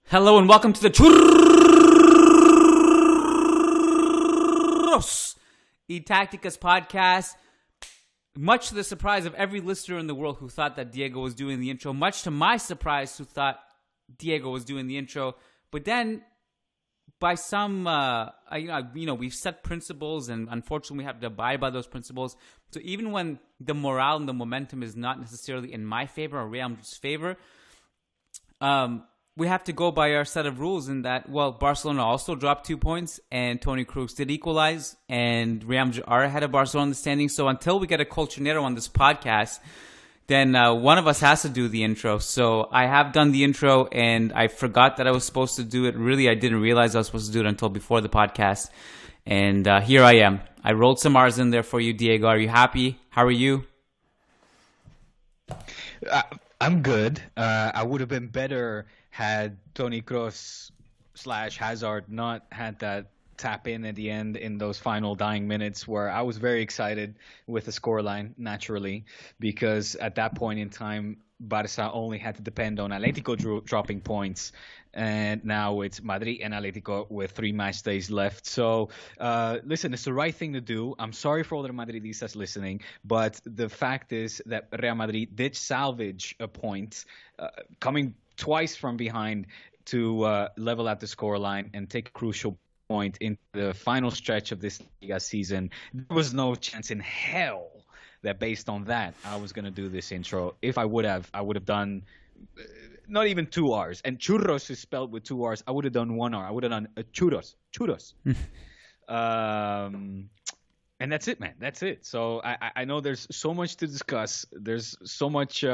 Hello and welcome to the Churros y Tácticas Podcast. Much to the surprise of every listener in the world who thought that Diego was doing the intro, much to my surprise who thought Diego was doing the intro, but then by some, we've set principles and unfortunately we have to abide by those principles. So even when the morale and the momentum is not necessarily in my favor or Real Madrid's favor, we have to go by our set of rules in that, well, Barcelona also dropped 2 points and Toni Kroos did equalize and Real Madrid are ahead of Barcelona in the standings. So until we get a Colchonero on this podcast, then one of us has to do the intro. So I have done the intro and I forgot that I was supposed to do it. Really, I didn't realize I was supposed to do it until before the podcast. And here I am. I rolled some R's in there for you, Diego. Are you happy? How are you? I'm good. I would have been better had Toni Kroos / Hazard not had that tap in at the end in those final dying minutes where I was very excited with the scoreline, naturally, because at that point in time, Barca only had to depend on Atletico dropping points, and now it's Madrid and Atletico with 3 match days left. So, listen, it's the right thing to do. I'm sorry for all the Madridistas listening, but the fact is that Real Madrid did salvage a point, coming twice from behind to level out the scoreline and take a crucial point in the final stretch of this Liga season. There was no chance in hell that based on that I was going to do this intro. If I would have done not even 2 R's. And churros is spelled with 2 R's. I would have done 1 R. I would have done churros. And that's it, man. That's it. So I know there's so much to discuss. There's so much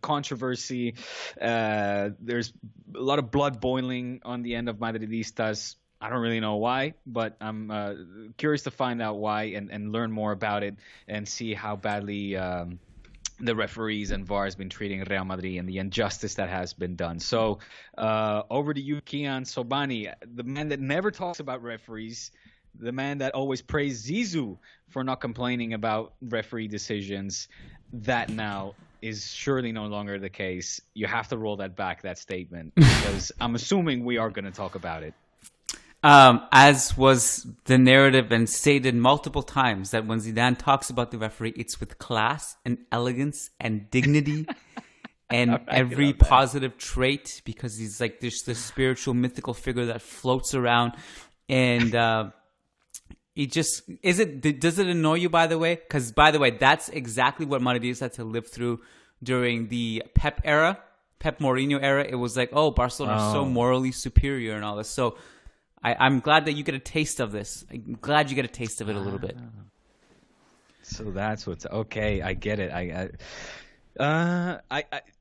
controversy. There's a lot of blood boiling on the end of Madridistas. I don't really know why, but I'm curious to find out why and learn more about it and see how badly the referees and VAR has been treating Real Madrid and the injustice that has been done. So over to you, Kiyan. Sobhani, the man that never talks about referees, the man that always praised Zizou for not complaining about referee decisions. That now is surely no longer the case. You have to roll that back, that statement, because I'm assuming we are going to talk about it. As was the narrative and stated multiple times, that when Zidane talks about the referee, it's with class and elegance and dignity and right, every positive trait, because he's like this spiritual, mythical figure that floats around. And it just does it annoy you, by the way? Because, by the way, that's exactly what Madrid had to live through during the Pep Mourinho era. It was like, oh, Barcelona is so morally superior and all this. So I'm glad that you get a taste of this. I'm glad you get a taste of it a little bit. So that's what's okay. I get it.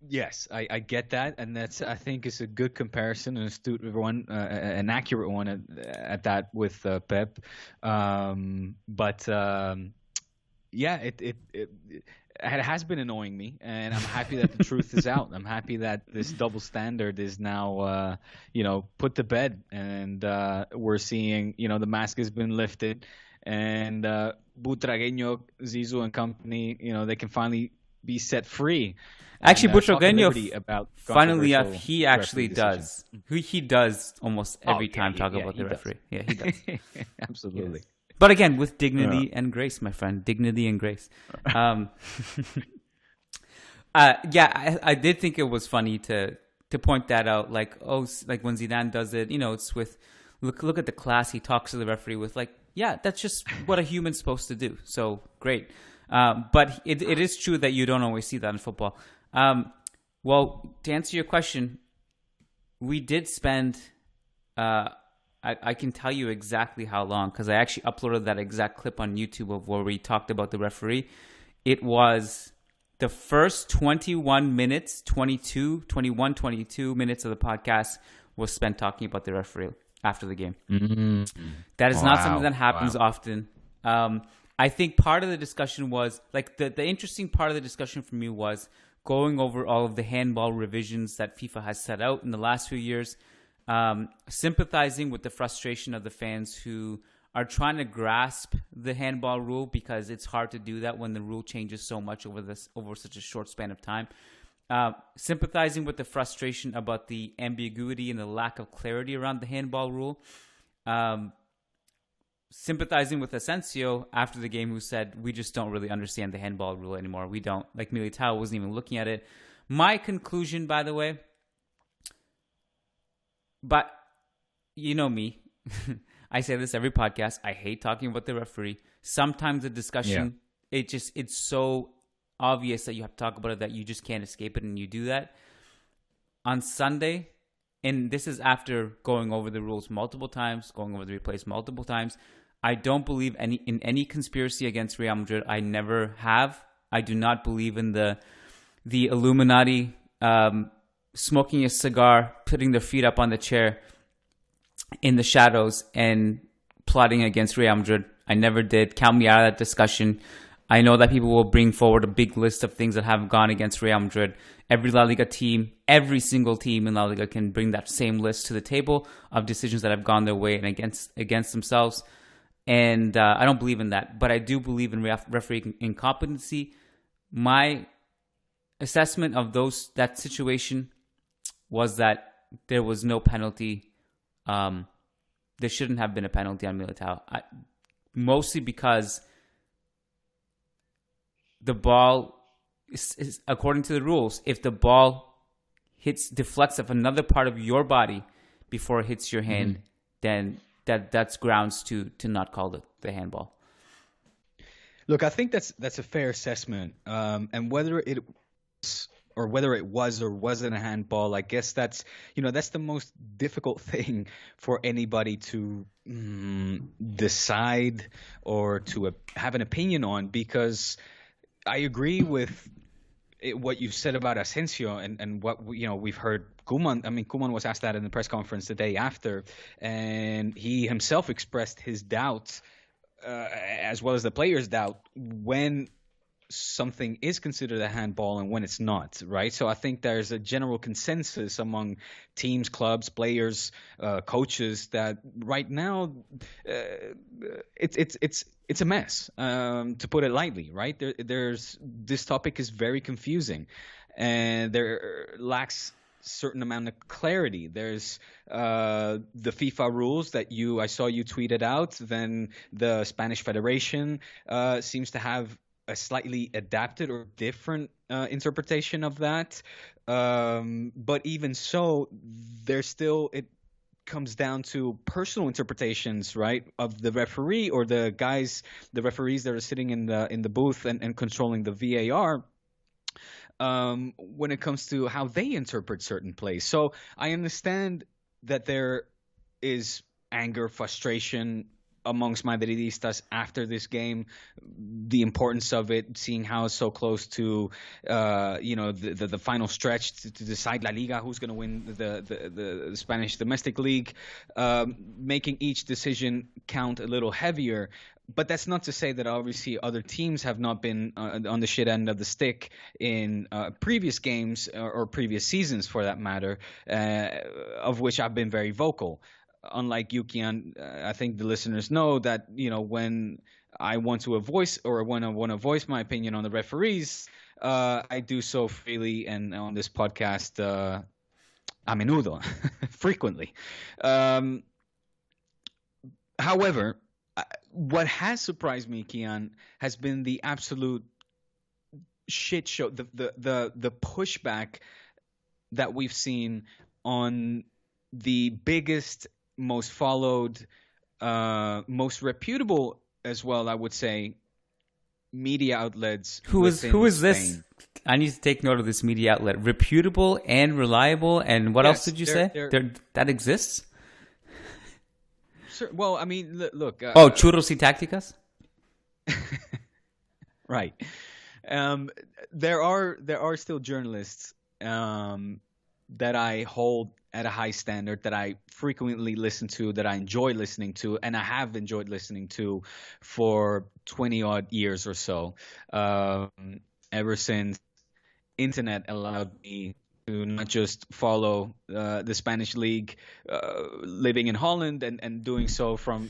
Yes, I get that, and that's, I think, is a good comparison, an astute one, an accurate one at that with Pep. Yeah, it has been annoying me, and I'm happy that the truth is out. I'm happy that this double standard is now, put to bed, and we're seeing, the mask has been lifted, and Butragueño, Zizou, and company, they can finally be set free. Actually, Butragueño, finally, he actually does. He does almost every time talk about the referee. Yeah, he does. Absolutely. Yes. But again, with dignity and grace, my friend. Dignity and grace. I did think it was funny to point that out. Like, like when Zidane does it, it's with, look at the class he talks to the referee with. Like, yeah, that's just what a human's supposed to do. So, great. But it is true that you don't always see that in football. Well, to answer your question, we did spend... I can tell you exactly how long, because I actually uploaded that exact clip on YouTube of where we talked about the referee. It was the first 21 minutes, 22 minutes of the podcast was spent talking about the referee after the game. Mm-hmm. That is not something that happens often. I think part of the discussion was, like, the interesting part of the discussion for me was going over all of the handball revisions that FIFA has set out in the last few years. Sympathizing with the frustration of the fans who are trying to grasp the handball rule, because it's hard to do that when the rule changes so much over such a short span of time. sympathizing with the frustration about the ambiguity and the lack of clarity around the handball rule. Sympathizing with Asensio after the game, who said, we just don't really understand the handball rule anymore. We don't. Like, Militao wasn't even looking at it. My conclusion, by the way, but you know me. I say this every podcast. I hate talking about the referee. Sometimes the discussion, it's so obvious that you have to talk about it that you just can't escape it, and you do that. On Sunday, and this is after going over the rules multiple times, going over the replays multiple times, I don't believe in any conspiracy against Real Madrid. I never have. I do not believe in the Illuminati smoking a cigar, putting their feet up on the chair in the shadows and plotting against Real Madrid. I never did. Count me out of that discussion. I know that people will bring forward a big list of things that have gone against Real Madrid. Every La Liga team, every single team in La Liga can bring that same list to the table of decisions that have gone their way and against themselves. And I don't believe in that. But I do believe in referee incompetency. My assessment of that situation was that there was no penalty. There shouldn't have been a penalty on Militao. Mostly because the ball is, according to the rules, if the ball deflects off another part of your body before it hits your hand, then that's grounds to not call the handball. Look, I think that's a fair assessment. And whether it was or wasn't a handball, I guess that's the most difficult thing for anybody to decide or to have an opinion on, because I agree with what you said about Asensio and what we've heard. Koeman, Koeman was asked that in the press conference the day after, and he himself expressed his doubt, as well as the players' doubt, when something is considered a handball and when it's not, right? So I think there's a general consensus among teams, clubs, players, coaches that right now it's a mess, to put it lightly, right? There's this topic is very confusing, and there lacks certain amount of clarity. There's the FIFA rules that I saw you tweeted out. Then the Spanish Federation seems to have a slightly adapted or different interpretation of that. But even so, it comes down to personal interpretations, right, of the referee or the referees that are sitting in the booth and controlling the VAR. When it comes to how they interpret certain plays. So I understand that there is anger, frustration amongst Madridistas after this game, the importance of it, seeing how it's so close to the final stretch to decide La Liga, who's going to win the Spanish domestic league, making each decision count a little heavier. But that's not to say that obviously other teams have not been on the shit end of the stick in previous games or previous seasons, for that matter, of which I've been very vocal. Unlike you, Kiyan, I think the listeners know that, when I want to voice my opinion on the referees, I do so freely and on this podcast a menudo, frequently. However, what has surprised me, Kiyan, has been the absolute shit show, the pushback that we've seen on the biggest, most followed, most reputable as well, I would say, media outlets. Who is this? I need to take note of this media outlet. Reputable and reliable, and what else did you say? That exists? Sure. Well, look. Churros y Tácticas? Right. There are still journalists that I hold at a high standard, that I frequently listen to, that I enjoy listening to, and I have enjoyed listening to for 20 odd years or so, ever since internet allowed me to not just follow the Spanish league, living in Holland and doing so from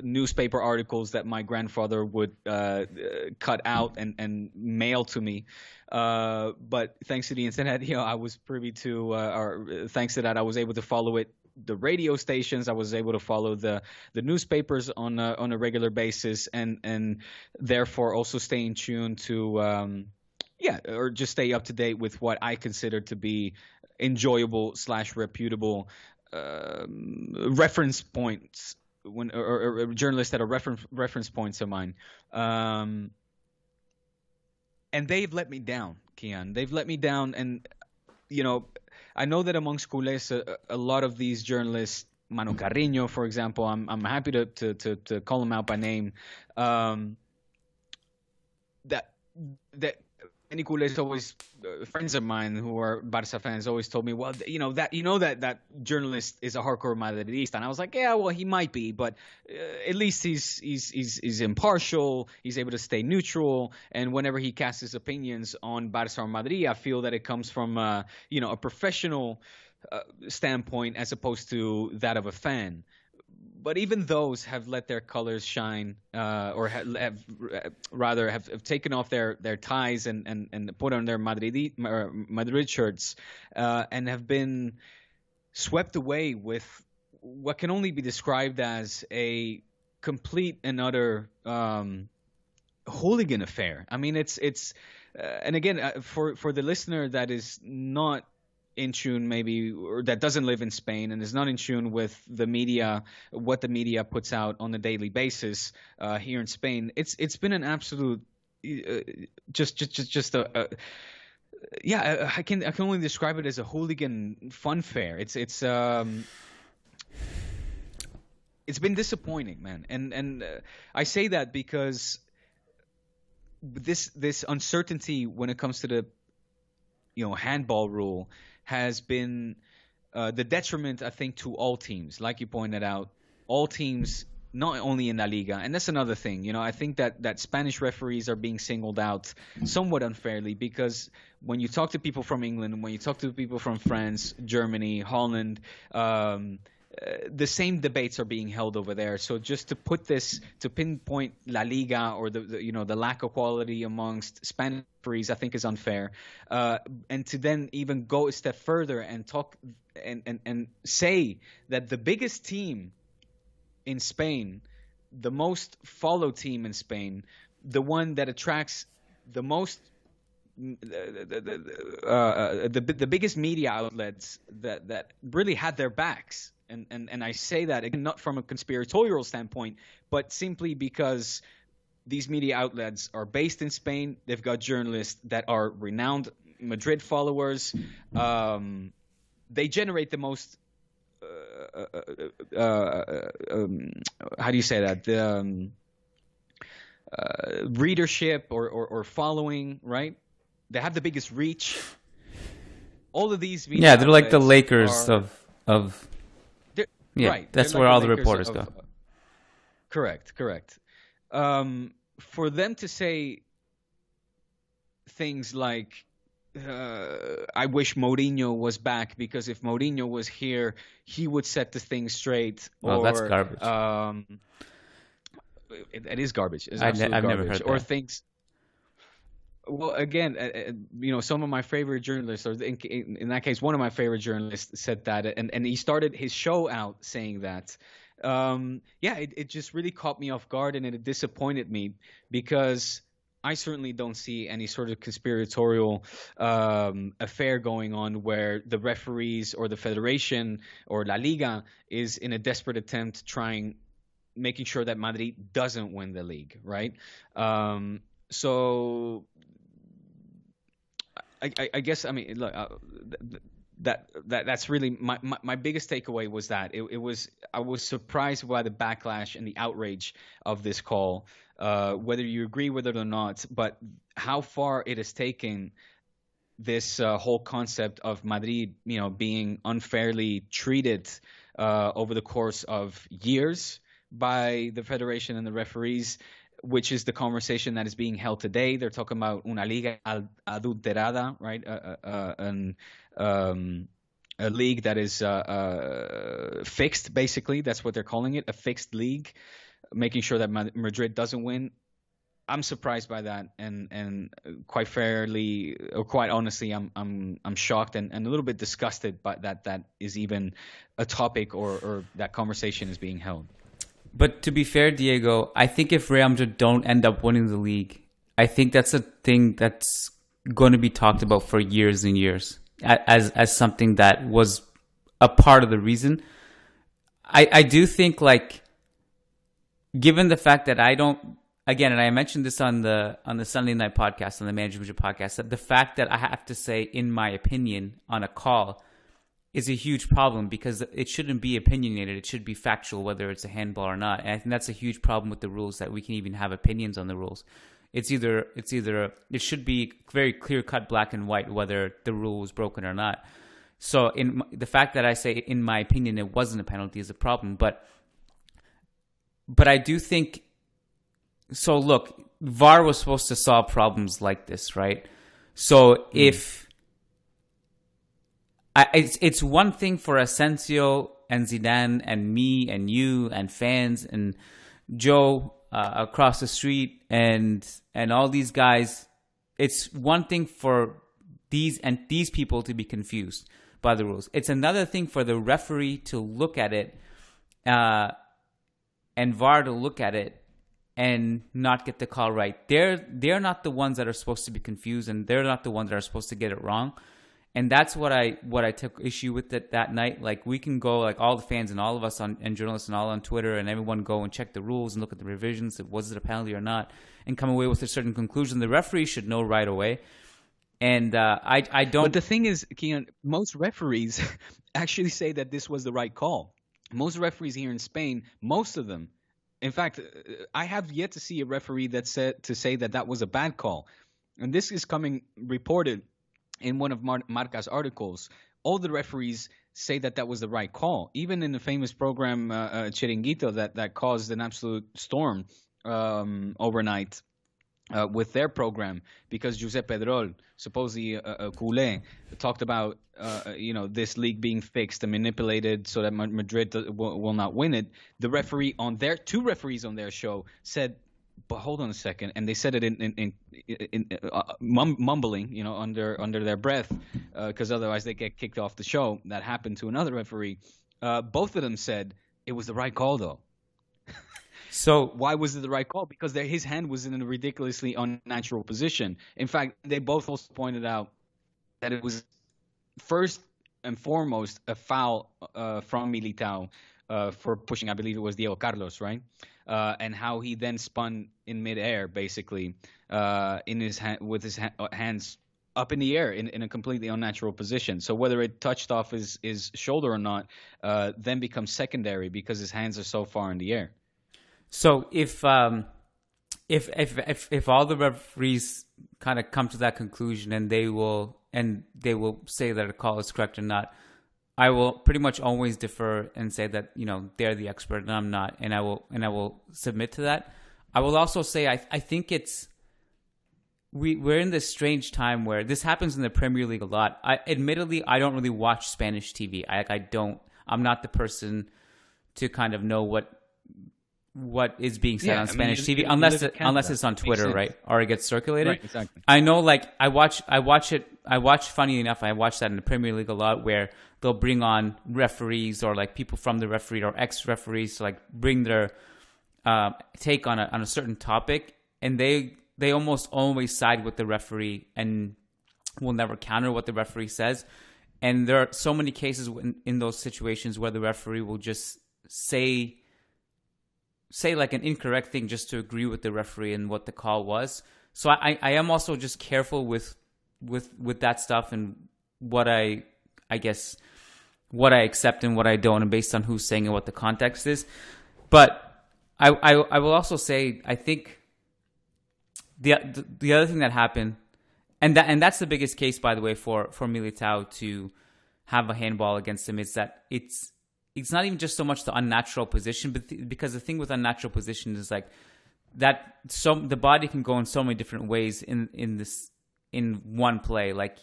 newspaper articles that my grandfather would cut out and mail to me. But thanks to the internet, I was privy to, or thanks to that, I was able to follow it. The radio stations, I was able to follow the newspapers on a regular basis, and therefore also stay in tune to or just stay up to date with what I consider to be enjoyable / reputable reference points or journalists that are reference points of mine. And they've let me down, Kiyan. They've let me down, and I know that amongst culés, a lot of these journalists, Manu Carreño, for example, I'm happy to call him out by name. That many culés, always friends of mine who are Barca fans, always told me, well, that journalist is a hardcore Madridista, and I was like, yeah, well, he might be, but at least he's impartial. He's able to stay neutral, and whenever he casts his opinions on Barca or Madrid, I feel that it comes from a professional standpoint as opposed to that of a fan. But even those have let their colors shine, or have taken off their ties and put on their Madrid shirts, and have been swept away with what can only be described as a complete and utter hooligan affair. I mean, it's and again, for the listener that is not in tune, maybe, or that doesn't live in Spain and is not in tune with the media, what the media puts out on a daily basis here in Spain, it's been an absolute just a I can only describe it as a hooligan fun fair. It's been disappointing, man, and I say that because this uncertainty when it comes to the handball rule has been the detriment, I think, to all teams. Like you pointed out, all teams, not only in La Liga. And that's another thing. I think that Spanish referees are being singled out somewhat unfairly, because when you talk to people from England, when you talk to people from France, Germany, Holland, the same debates are being held over there. So just to pinpoint La Liga or the lack of quality amongst Spanish referees, I think is unfair. And to then even go a step further and talk and say that the biggest team in Spain, the most followed team in Spain, the one that attracts the most, the biggest media outlets that really had their backs. And I say that, again, not from a conspiratorial standpoint, but simply because these media outlets are based in Spain. They've got journalists that are renowned Madrid followers. They generate the most, how do you say that? The readership or following, right? They have the biggest reach. All of these media they're like the Lakers of yeah, right. That's They're where like all the the Lakers reporters go. Correct. For them to say things like, I wish Mourinho was back, because if Mourinho was here, he would set the thing straight. Well, that's garbage. It is garbage. It's I've absolute never garbage. heard Or that. things. Well, again, some of my favorite journalists, or in that case, one of my favorite journalists said that, and he started his show out saying that. It just really caught me off guard, and it disappointed me, because I certainly don't see any sort of conspiratorial affair going on where the referees or the federation or La Liga is in a desperate attempt making sure that Madrid doesn't win the league, right? So I guess, I mean, look, that's really my biggest takeaway was that I was surprised by the backlash and the outrage of this call, whether you agree with it or not, but how far it has taken this whole concept of Madrid, being unfairly treated over the course of years by the federation and the referees. which is the conversation that is being held today. They're talking about una liga adulterada, right? A league that is fixed, basically. That's what they're calling it, a fixed league, making sure that Madrid doesn't win. I'm surprised by that, and quite fairly, or quite honestly, I'm shocked and a little bit disgusted by that is even a topic or that conversation is being held. But to be fair, Diego, I think if Real Madrid don't end up winning the league, I think that's a thing that's going to be talked about for years and years as something that was a part of the reason. I do think, like, given the fact that I don't, again, and I mentioned this on the Sunday night podcast, on the Management podcast, that the fact that I have to say, in my opinion, on a call is a huge problem, because it shouldn't be opinionated. It should be factual, whether it's a handball or not. And I think that's a huge problem with the rules, that we can even have opinions on the rules. It should be very clear cut, black and white, whether the rule was broken or not. So the fact that I say, in my opinion, it wasn't a penalty is a problem. But I do think, so look, VAR was supposed to solve problems like this, right? So if it's one thing for Asensio and Zidane and me and you and fans and Joe across the street and all these guys. It's one thing for these people to be confused by the rules. It's another thing for the referee to look at it and VAR to look at it and not get the call right. They're not the ones that are supposed to be confused, and they're not the ones that are supposed to get it wrong. And that's what I took issue with that night. Like, we can go, like, all the fans and all of us and journalists and all on Twitter and everyone go and check the rules and look at the revisions. Was it a penalty or not? And come away with a certain conclusion. The referee should know right away. And I don't. But the thing is, Kiyan, most referees actually say that this was the right call. Most referees here in Spain, most of them. In fact, I have yet to see a referee that say that was a bad call. And this is coming reported in one of Marca's articles. All the referees say that was the right call. Even in the famous program Chiringuito that caused an absolute storm overnight with their program, because Josep Pedrol, supposedly a culé, talked about this league being fixed and manipulated so that Madrid will not win it. The referee two referees on their show said, but hold on a second, and they said it in mumbling, under their breath, because otherwise they get kicked off the show. That happened to another referee. Both of them said it was the right call, though. So why was it the right call? Because his hand was in a ridiculously unnatural position. In fact, they both also pointed out that it was first and foremost a foul from Militao for pushing, I believe it was Diego Carlos, right? And how he then spun in midair, basically, with his hands up in the air in a completely unnatural position. So whether it touched off his shoulder or not, then becomes secondary because his hands are so far in the air. So if all the referees kind of come to that conclusion and they will say that a call is correct or not, I will pretty much always defer and say that they're the expert and I'm not, and I will submit to that. I will also say I think we're in this strange time where this happens in the Premier League a lot. Admittedly, I don't really watch Spanish TV. I'm not the person to kind of know what is being said on Spanish TV, unless it's on Twitter, right? Or it gets circulated. Right, exactly. I know, like, I watch funny enough, I watch that in the Premier League a lot, where they'll bring on referees or like people from the referee or ex-referees to like bring their take on a certain topic, and they almost always side with the referee and will never counter what the referee says. And there are so many cases in those situations where the referee will just say like an incorrect thing just to agree with the referee and what the call was. So I am also just careful with that stuff and what I accept and what I don't, and based on who's saying and what the context is. But I will also say, I think the other thing that happened, and that's the biggest case, by the way, for Militao to have a handball against him, is that it's not even just so much the unnatural position, but because the thing with unnatural position is like the body can go in so many different ways in one play. Like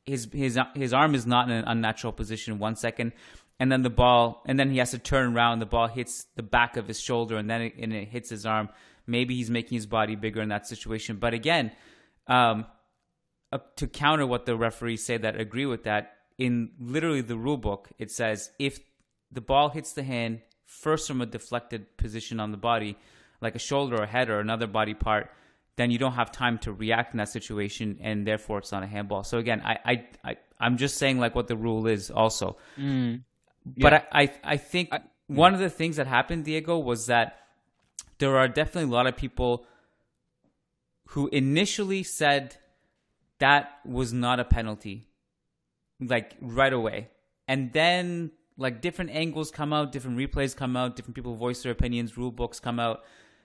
his arm is not in an unnatural position 1 second, and then he has to turn around. The ball hits the back of his shoulder, and then it hits his arm. Maybe he's making his body bigger in that situation. But again, to counter what the referees say that agree with that, in literally the rule book, it says if the ball hits the hand first from a deflected position on the body, like a shoulder or head or another body part, then you don't have time to react in that situation, and therefore it's not a handball. So again, I'm just saying like what the rule is also. Yeah. But I think one of the things that happened, Diego, was that there are definitely a lot of people who initially said that was not a penalty, like right away. And then like different angles come out, different replays come out, different people voice their opinions, rule books come out.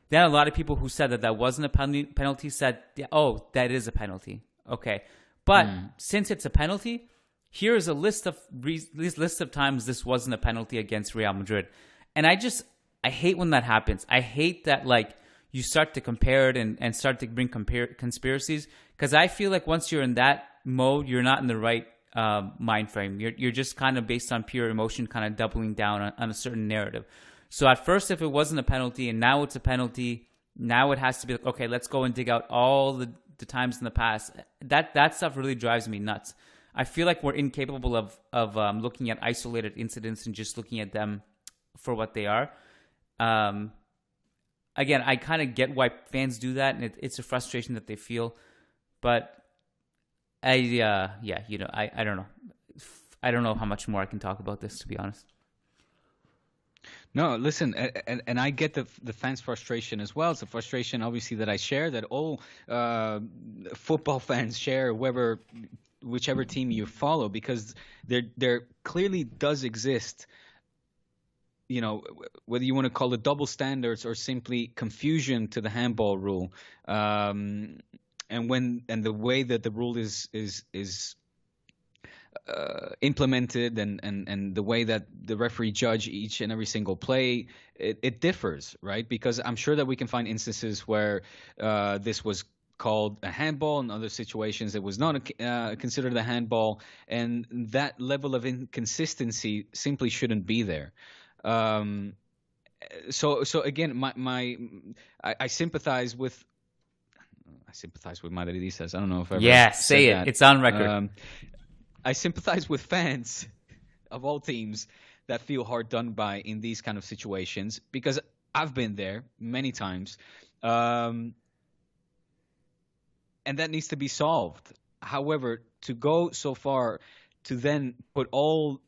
Then a lot of people who said that wasn't a penalty said, oh, that is a penalty. Okay. But since it's a penalty, here is a list of times this wasn't a penalty against Real Madrid. And I hate when that happens. I hate that like you start to compare it and start to bring conspiracies, because I feel like once you're in that mode, you're not in the right mind frame. You're just kind of based on pure emotion, kind of doubling down on a certain narrative. So at first, if it wasn't a penalty and now it's a penalty, now it has to be like, okay, let's go and dig out all the times in the past. That stuff really drives me nuts. I feel like we're incapable of looking at isolated incidents and just looking at them for what they are. Again, I kind of get why fans do that, and it's a frustration that they feel. But I don't know. I don't know how much more I can talk about this, to be honest. No, listen, and I get the fans' frustration as well. It's a frustration, obviously, that I share, that all football fans share, whichever team you follow, because there clearly does exist, you know, whether you want to call it double standards or simply confusion to the handball rule, and the way that the rule is implemented and the way that the referee judge each and every single play, it differs, right? Because I'm sure that we can find instances where this was called a handball, in other situations it was not considered a handball, and that level of inconsistency simply shouldn't be there. So again, I sympathize with Madridistas. I don't know if I ever say it. That. It's on record. I sympathize with fans of all teams that feel hard done by in these kind of situations, because I've been there many times, and that needs to be solved. However, to go so far to then put for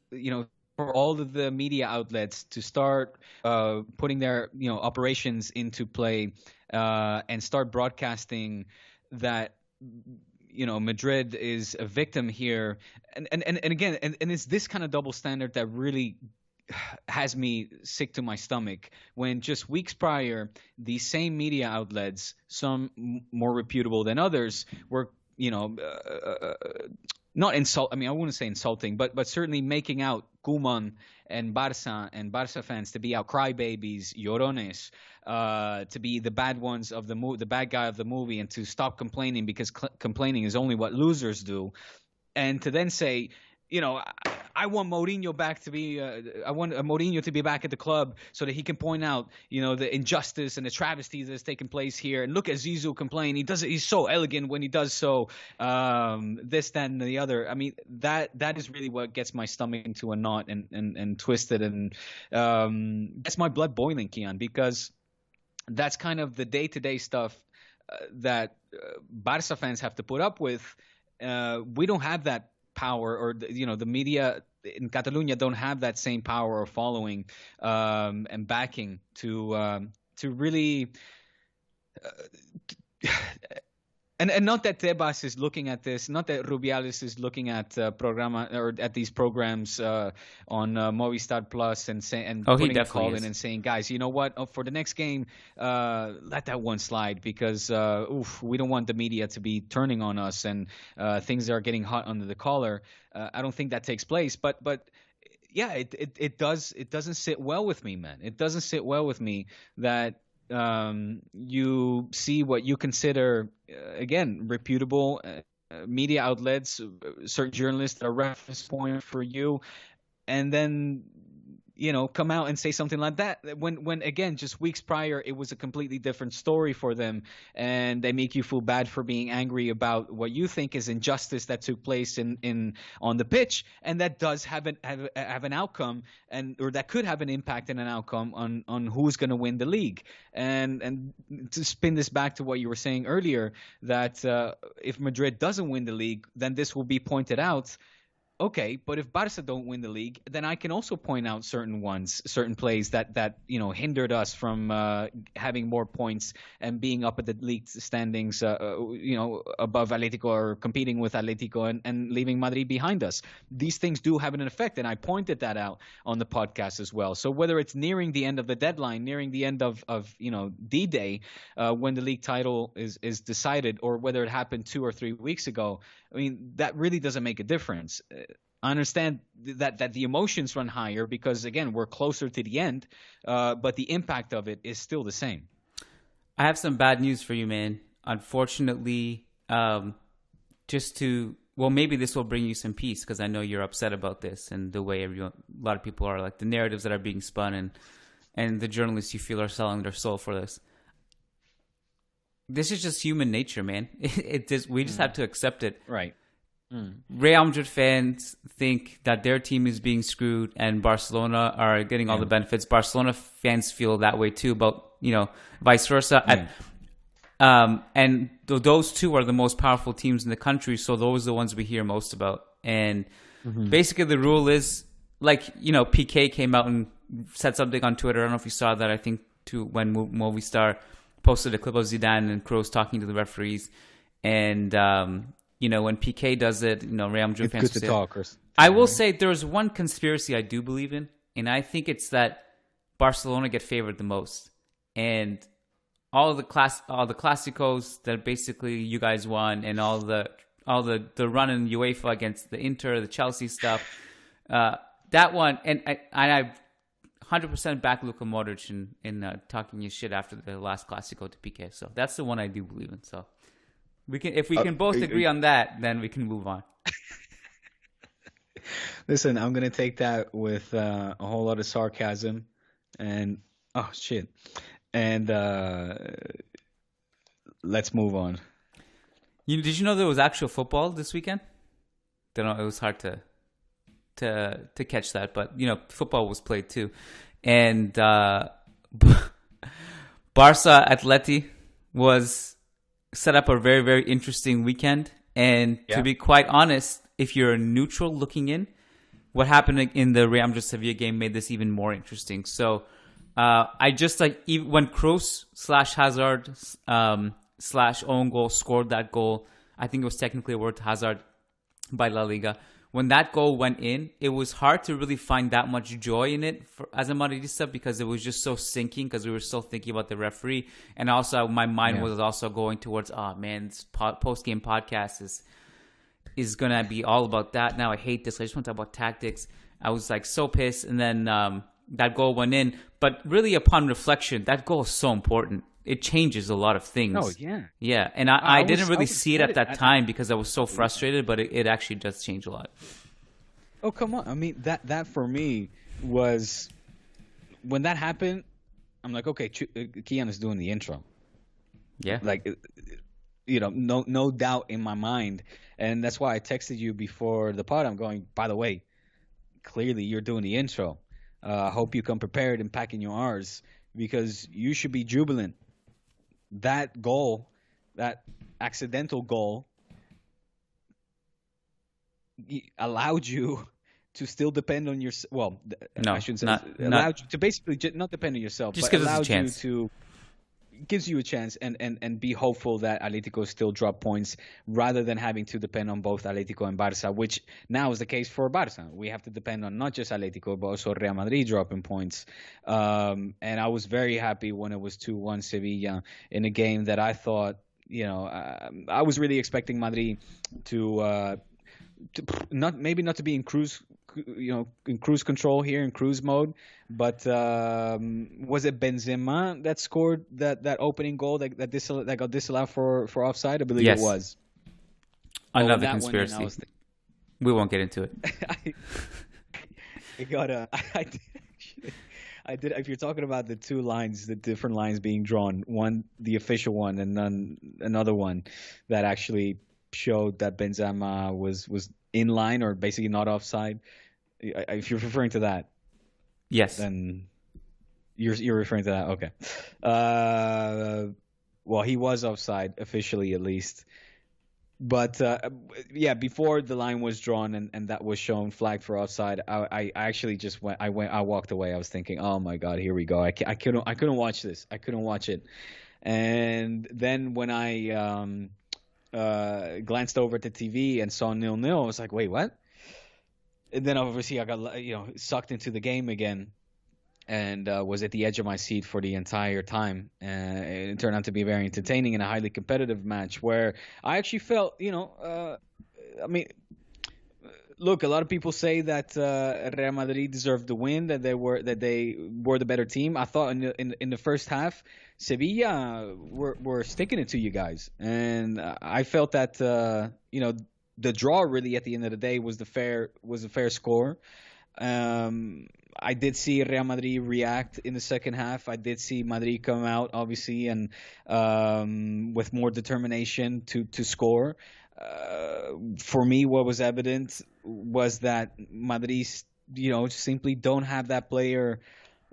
all of the media outlets to start putting their operations into play and start broadcasting that Madrid is a victim here, and again, and it's this kind of double standard that really has me sick to my stomach, when just weeks prior, these same media outlets, some more reputable than others, were not insult. I mean, I wouldn't say insulting, but certainly making out Koeman and Barca fans to be out crybabies, llorones, to be the bad ones of the bad guy of the movie, and to stop complaining because complaining is only what losers do, and to then say, I want Mourinho back to be. I want Mourinho to be back at the club so that he can point out, the injustice and the travesty that's taking place here. And look at Zizou complain. He does it. He's so elegant when he does so. This, that, and the other. I mean, that is really what gets my stomach into a knot and twisted, and that's my blood boiling, Kiyan, because that's kind of the day-to-day stuff that Barca fans have to put up with. We don't have that power, or the media in Catalonia don't have that same power or following and backing to really and not that Tebas is looking at this, not that Rubiales is looking at programa or at these programs on Movistar Plus and putting a call in and saying, guys, you know what, for the next game, let that one slide, because we don't want the media to be turning on us and things are getting hot under the collar. I don't think that takes place, but yeah, it doesn't sit well with me, man. It doesn't sit well with me that you see what you consider, again, reputable media outlets, certain journalists that are reference point for you, and then come out and say something like that when again, just weeks prior, it was a completely different story for them, and they make you feel bad for being angry about what you think is injustice that took place in on the pitch, and that does have an outcome, or that could have an impact and an outcome on who's going to win the league. And to spin this back to what you were saying earlier, that if Madrid doesn't win the league, then this will be pointed out. Okay, but if Barca don't win the league, then I can also point out certain plays that hindered us from having more points and being up at the league standings, above Atletico or competing with Atletico and leaving Madrid behind us. These things do have an effect, and I pointed that out on the podcast as well. So whether it's nearing the end of the deadline, nearing the end of D-Day, when the league title is decided, or whether it happened 2 or 3 weeks ago, I mean, that really doesn't make a difference. I understand that the emotions run higher because, again, we're closer to the end, but the impact of it is still the same. I have some bad news for you, man. Unfortunately, maybe this will bring you some peace, because I know you're upset about this and the way a lot of people are, like the narratives that are being spun and the journalists you feel are selling their soul for this. This is just human nature, man. We just have to accept it. Right. Real Madrid fans think that their team is being screwed and Barcelona are getting all the benefits. Barcelona fans feel that way too, but vice versa. And those two are the most powerful teams in the country, so those are the ones we hear most about. And basically the rule is, PK came out and said something on Twitter. I don't know if you saw that. I think when Movistar posted a clip of Zidane and Kroos talking to the referees, and when PK does it, Real Madrid fans. It's good to talk. I will say there's one conspiracy I do believe in, and I think it's that Barcelona get favored the most, and all the Clásicos that basically you guys won, and all the run in UEFA against the Inter, the Chelsea stuff, that one, and I 100% back Luka Modric in talking his shit after the last Clásico to PK. So that's the one I do believe in. So if we can both agree on that, then we can move on. Listen, I'm gonna take that with a whole lot of sarcasm, and and let's move on. Did you know there was actual football this weekend? Don't know. It was hard to catch that, but football was played too, and Barca Atleti was set up a very, very interesting weekend. And to be quite honest, if you're neutral looking in, what happened in the Real Madrid Sevilla game made this even more interesting. So I just when Kroos / Hazard / own goal scored that goal, I think it was technically awarded to Hazard by La Liga. When that goal went in, it was hard to really find that much joy in it as a Madridista, because it was just so sinking, because we were still thinking about the referee. And also my mind was also going towards, this post-game podcast is going to be all about that. Now I hate this. I just want to talk about tactics. I was so pissed. And then that goal went in. But really, upon reflection, that goal is so important. It changes a lot of things. Oh, yeah. Yeah, and I didn't really see it at that time because I was so frustrated, but it actually does change a lot. Oh, come on. I mean, that for me was, when that happened, I'm like, okay, Kiyan is doing the intro. Yeah. No doubt in my mind. And that's why I texted you before the pod. I'm going, by the way, clearly you're doing the intro. I hope you come prepared and packing your R's, because you should be jubilant. That goal, that accidental goal, allowed you to still depend on yourself. Well, no, I shouldn't say allowed you to basically not depend on yourself, just but allowed you to gives you a chance and be hopeful that Atletico still drop points, rather than having to depend on both Atletico and Barca, which now is the case for Barca. We have to depend on not just Atletico, but also Real Madrid dropping points. And I was very happy when it was 2-1 Sevilla in a game that I thought, I was really expecting Madrid to not to be in cruise, in cruise control here, in cruise mode, but was it Benzema that scored that opening goal that got disallowed for offside? I believe it Yes. was. Another conspiracy. We won't get into it. I got I did actually. I did. If you're talking about the two lines, the different lines being drawn, one the official one, and then another one that actually showed that Benzema was in line or basically not offside. If you're referring to that, yes, then you're referring to that. Okay. Well, he was offside officially, at least. But yeah, before the line was drawn and that was shown flagged for offside, I actually just I walked away. I was thinking, oh my God, here we go. I couldn't watch this. I couldn't watch it. And then when I glanced over at the TV and saw 0-0, I was like, wait, what? And then obviously I got sucked into the game again. And was at the edge of my seat for the entire time. It turned out to be very entertaining and a highly competitive match where I actually felt, I mean, look, a lot of people say that Real Madrid deserved the win, that they were the better team. I thought in the first half, Sevilla were sticking it to you guys, and I felt that the draw really at the end of the day was a fair score. I did see Real Madrid react in the second half. I did see Madrid come out, obviously, and with more determination to score. For me, what was evident was that Madrid, simply don't have that player.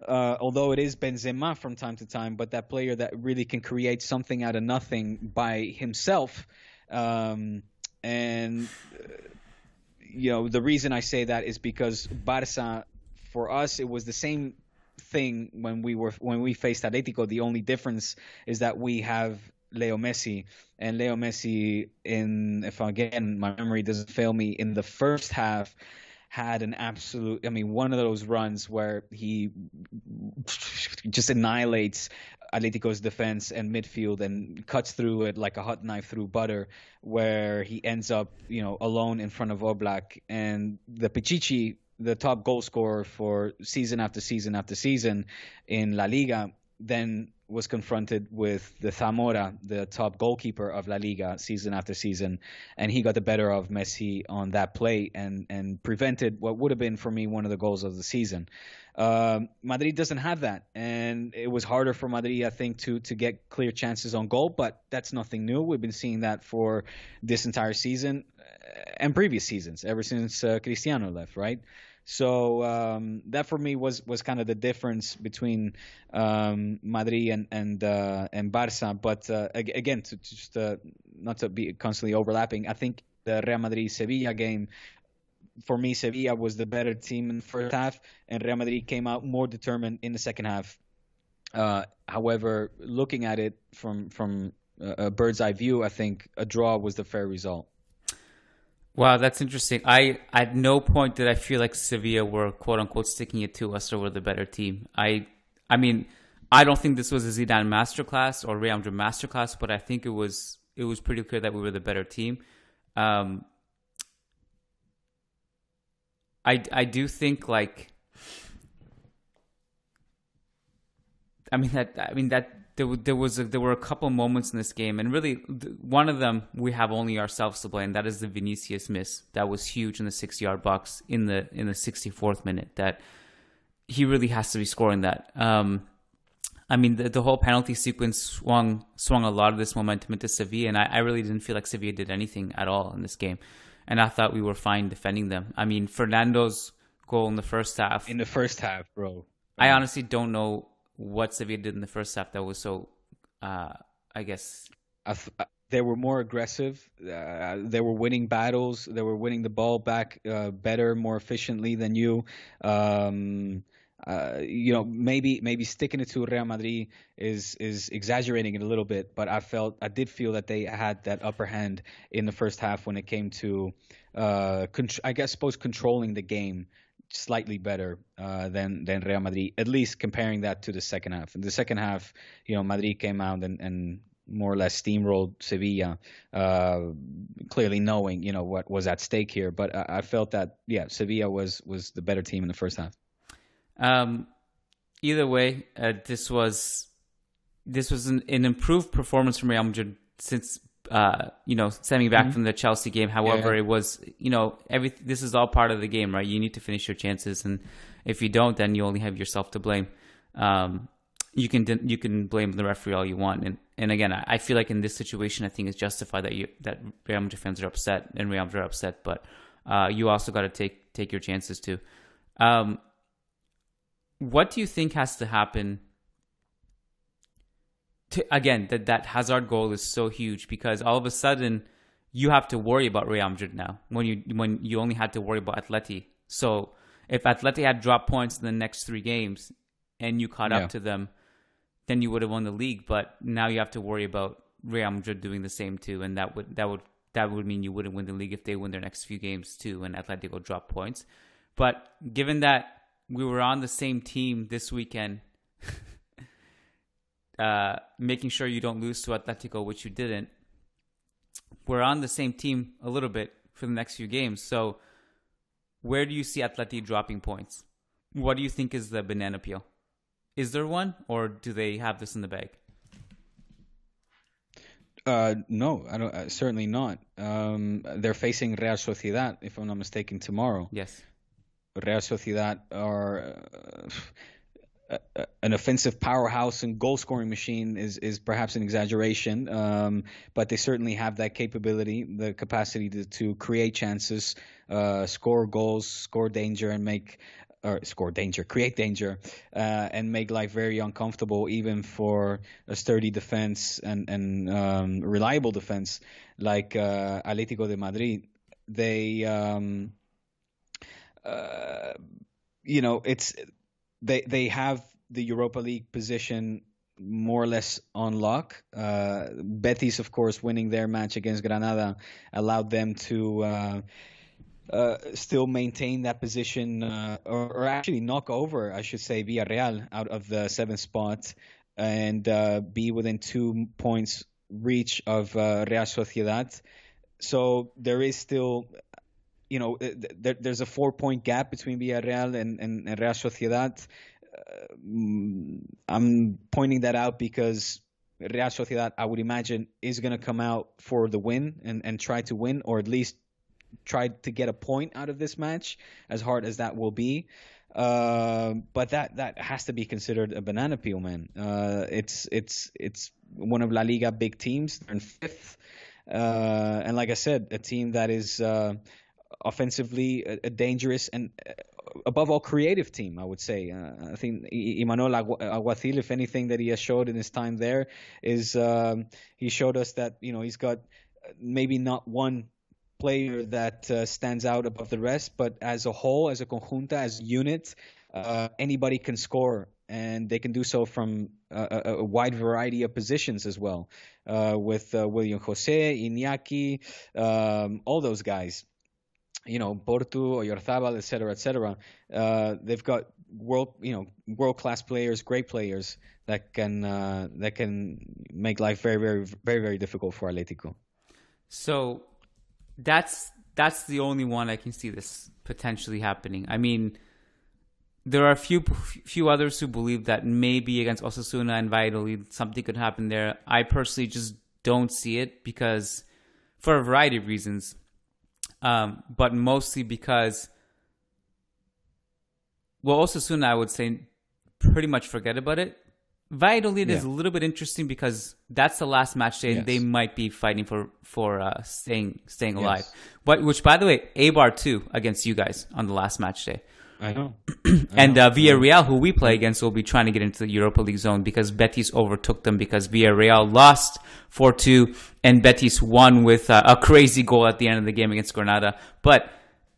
Although it is Benzema from time to time, but that player that really can create something out of nothing by himself. And the reason I say that is because Barca, for us, it was the same thing when we faced Atletico. The only difference is that we have Leo Messi, and Leo Messi, if again my memory doesn't fail me, in the first half had an absolute, one of those runs where he just annihilates Atletico's defense and midfield and cuts through it like a hot knife through butter, where he ends up, alone in front of Oblak, and the Pichichi, the top goal scorer for season after season after season in La Liga, then was confronted with the Zamora, the top goalkeeper of La Liga, season after season, and he got the better of Messi on that play and prevented what would have been, for me, one of the goals of the season. Madrid doesn't have that, and it was harder for Madrid, I think, to get clear chances on goal, but that's nothing new. We've been seeing that for this entire season and previous seasons, ever since Cristiano left, right? So that for me was kind of the difference between Madrid and Barca. But again, to just not to be constantly overlapping, I think the Real Madrid Sevilla game, for me, Sevilla was the better team in the first half, and Real Madrid came out more determined in the second half. However, looking at it from a bird's eye view, I think a draw was the fair result. Wow, that's interesting. I at no point did I feel like Sevilla were quote unquote sticking it to us or were the better team. I mean, I don't think this was a Zidane masterclass or Real Madrid masterclass, but I think it was pretty clear that we were the better team. I do think there were a couple moments in this game, and really one of them we have only ourselves to blame. That is the Vinicius miss. That was huge in the 6-yard box in the 64th minute. That he really has to be scoring that. The whole penalty sequence swung a lot of this momentum into Sevilla, and I really didn't feel like Sevilla did anything at all in this game. And I thought we were fine defending them. I mean, Fernando's goal in the first half. In the first half, bro. I honestly don't know what Sevilla did in the first half that was so, I guess... They were more aggressive. They were winning battles. They were winning the ball back better, more efficiently than you. Maybe sticking it to Real Madrid is exaggerating it a little bit, but I did feel that they had that upper hand in the first half when it came to, controlling the game slightly better than Real Madrid, at least comparing that to the second half. In the second half, Madrid came out and more or less steamrolled Sevilla, clearly knowing, what was at stake here. But I felt that, Sevilla was the better team in the first half. Either way, this was an improved performance from Real Madrid since stemming back from the Chelsea game. However, it was this is all part of the game, right? You need to finish your chances, and if you don't, then you only have yourself to blame. You can blame the referee all you want, and again, I feel like in this situation, I think it's justified that Real Madrid fans are upset and Real Madrid are upset, but you also got to take your chances too. What do you think has to happen? Again, that Hazard goal is so huge because all of a sudden you have to worry about Real Madrid now when you only had to worry about Atleti. So if Atleti had dropped points in the next 3 games and you caught up to them, then you would have won the league. But now you have to worry about Real Madrid doing the same too, and that would mean you wouldn't win the league if they win their next few games too, and Atletico drop points. But given that we were on the same team this weekend, making sure you don't lose to Atletico, which you didn't, we're on the same team a little bit for the next few games. So where do you see Atleti dropping points? What do you think is the banana peel? Is there one, or do they have this in the bag? No, I don't. Certainly not. They're facing Real Sociedad, if I'm not mistaken, tomorrow. Yes. Real Sociedad are an offensive powerhouse and goal-scoring machine is perhaps an exaggeration, but they certainly have that capability, the capacity to create chances, score goals, create danger, and make life very uncomfortable, even for a sturdy defense and reliable defense like Atletico de Madrid. They, they have the Europa League position more or less on lock. Betis, of course, winning their match against Granada allowed them to still maintain that position, or actually knock over, I should say, Villarreal out of the 7th spot and be within 2 points reach of Real Sociedad. So there is still, there's a 4-point gap between Villarreal and Real Sociedad. I'm pointing that out because Real Sociedad, I would imagine, is going to come out for the win and try to win, or at least try to get a point out of this match, as hard as that will be. But that has to be considered a banana peel, man. It's one of La Liga big teams. They're in 5th. And like I said, a team that is offensively a dangerous and above all creative team, I would say. I think Imanol Alguacil, if anything that he has showed in his time there, is he showed us that he's got maybe not one player that stands out above the rest, but as a whole, as a conjunta, as a unit, anybody can score, and they can do so from a wide variety of positions as well, with William Jose, Iñaki, all those guys, Portu, Oyarzabal, etc., etc. They've got world-class players, great players that can make life very, very, very, very difficult for Atletico. So that's the only one I can see this potentially happening. I mean, there are a few others who believe that maybe against Osasuna and Valladolid something could happen there. I personally just don't see it because for a variety of reasons, but mostly because, Osasuna, I would say, pretty much forget about it. Valladolid is a little bit interesting because that's the last match day, and they might be fighting for staying alive. But which, by the way, Eibar too against you guys on the last match day. I know. And Villarreal, who we play against, will be trying to get into the Europa League zone because Betis overtook them because Villarreal lost 4-2 and Betis won with a crazy goal at the end of the game against Granada. But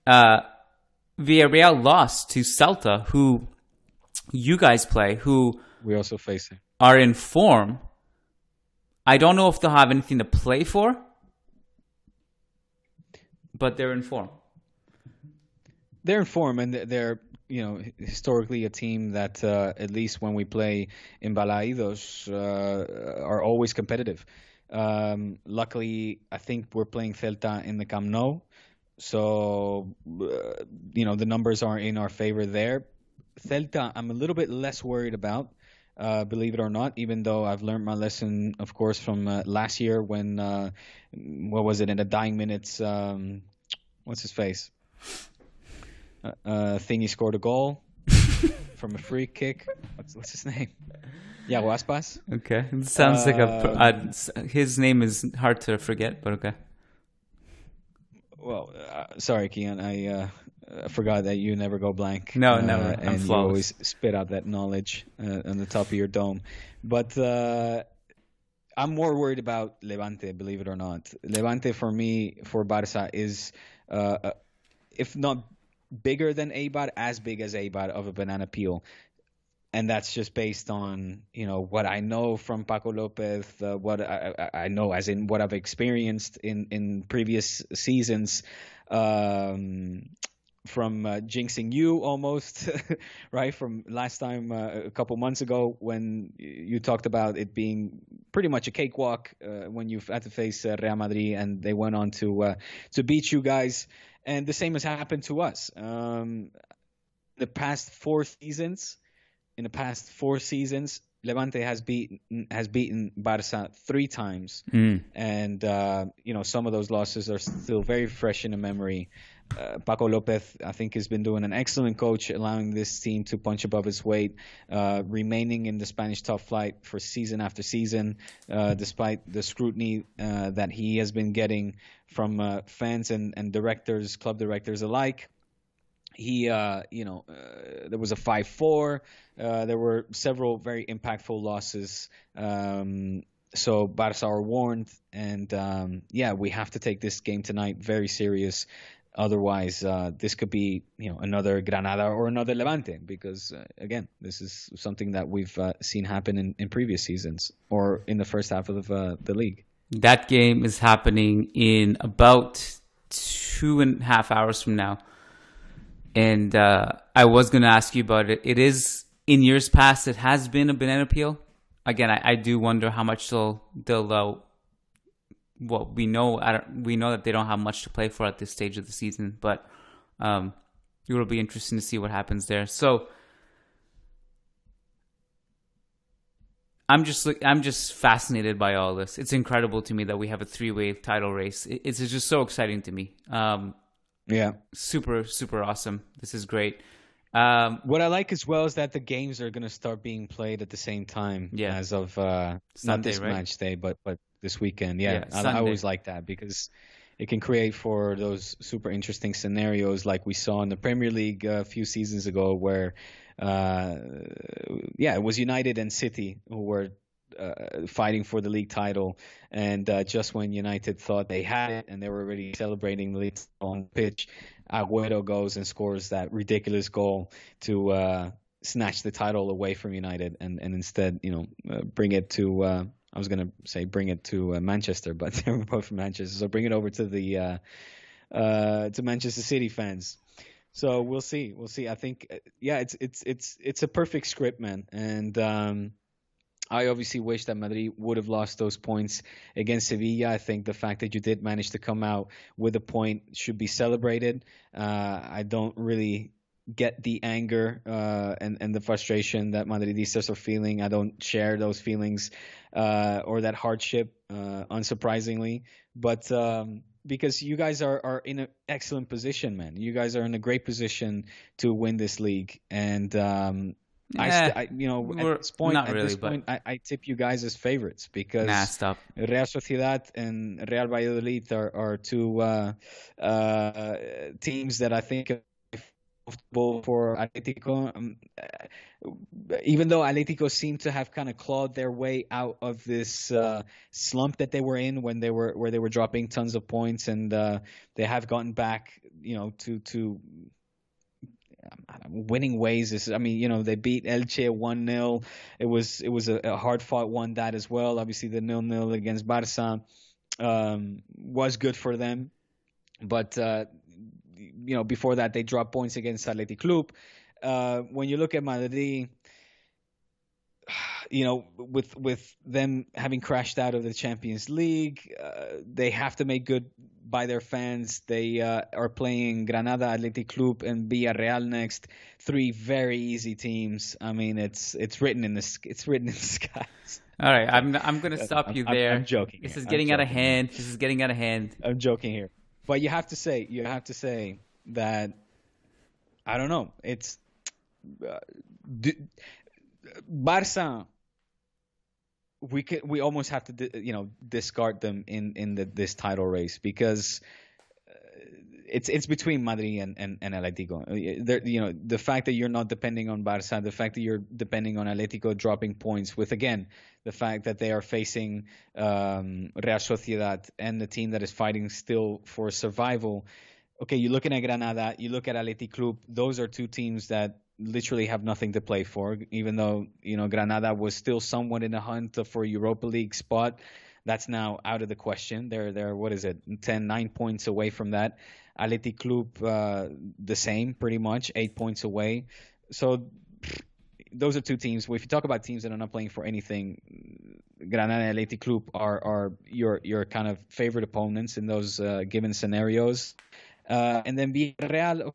Villarreal lost to Celta, who you guys play, who we also face it, are in form. I don't know if they'll have anything to play for, but they're in form. They're in form, and they're historically a team that at least when we play in Balaidos are always competitive. Luckily, I think we're playing Celta in the Camp Nou, so the numbers are in our favor there. Celta, I'm a little bit less worried about, believe it or not, even though I've learned my lesson, of course, from last year when, what was it, in the dying minutes, what's his face? Thingy scored a goal from a free kick. What's his name? Yeah, Aspas. Okay. It sounds like his name is hard to forget, but okay. Well, sorry, Kiyan. I forgot that you never go blank. No, never. And you always spit out that knowledge on the top of your dome. But I'm more worried about Levante, believe it or not. Levante, for me, for Barça, is, if not bigger than Eibar, as big as Eibar of a banana peel. And that's just based on, what I know from Paco Lopez, what I know as in what I've experienced in previous seasons, from jinxing you almost, right? From last time, a couple months ago, when you talked about it being pretty much a cakewalk when you had to face Real Madrid and they went on to beat you guys. And the same has happened to us. In the past four seasons, Levante has beaten Barça 3 times. And, some of those losses are still very fresh in the memory. Paco Lopez, I think, has been doing an excellent coach, allowing this team to punch above its weight, remaining in the Spanish top flight for season after season, despite the scrutiny that he has been getting from fans and directors, club directors alike. He, there was a 5-4. There were several very impactful losses. So Barça are warned, and we have to take this game tonight very serious. Otherwise, this could be, another Granada or another Levante, because again, this is something that we've seen happen in previous seasons or in the first half of the league. That game is happening in about 2.5 hours from now. And I was going to ask you about it. It is, in years past, it has been a banana peel. Again, I do wonder how much they'll we know that they don't have much to play for at this stage of the season, but it will be interesting to see what happens there. So I'm just fascinated by all this. It's incredible to me that we have a 3-way title race. It's just so exciting to me. Yeah. Super, super awesome. This is great. What I like as well is that the games are going to start being played at the same time as of Sunday, not this right? match day, but this weekend. Yeah, I always like that because it can create for those super interesting scenarios like we saw in the Premier League a few seasons ago where, it was United and City who were fighting for the league title, and just when United thought they had it and they were already celebrating the league on the pitch, Aguero goes and scores that ridiculous goal to snatch the title away from United and instead, bring it to I was going to say bring it to Manchester, but they were both from Manchester, so bring it over to the to Manchester City fans. So we'll see. I think it's a perfect script, man, and I obviously wish that Madrid would have lost those points against Sevilla. I think the fact that you did manage to come out with a point should be celebrated. I don't really get the anger and the frustration that Madridistas are feeling. I don't share those feelings or that hardship, unsurprisingly. But because you guys are in an excellent position, man. You guys are in a great position to win this league. And at this point, I tip you guys as favorites because Real Sociedad and Real Valladolid are two teams that I think are comfortable for Atletico. Even though Atletico seemed to have kind of clawed their way out of this slump that they were in where they were dropping tons of points, and they have gotten back, to winning ways. They beat Elche 1-0. It was a hard fought one, that as well. Obviously the 0-0 against Barça was good for them, but before that they dropped points against Athletic Club. when you look at Madrid, with them having crashed out of the Champions League, they have to make good by their fans. They are playing Granada, Athletic Club, and Villarreal next. 3 very easy teams. I mean, it's written in the skies. All right, I'm going to stop you there. I'm joking. This is getting out of hand. This is getting out of hand. I'm joking here, but you have to say that I don't know. It's Barca. We almost have to discard them in this title race, because it's between Madrid and Atletico. The fact that you're not depending on Barca, the fact that you're depending on Atletico dropping points, with again the fact that they are facing Real Sociedad and the team that is fighting still for survival. Okay, you're looking at Granada, you look at Athletic Club. Those are 2 teams that literally have nothing to play for, even though Granada was still somewhat in the hunt for a Europa League spot. That's now out of the question. They're what is it, 9 points away from that. Athletic Club the same, pretty much 8 points away. So those are 2 teams. Well, if you talk about teams that are not playing for anything, Granada and Athletic Club are your kind of favorite opponents in those given scenarios. And then Villarreal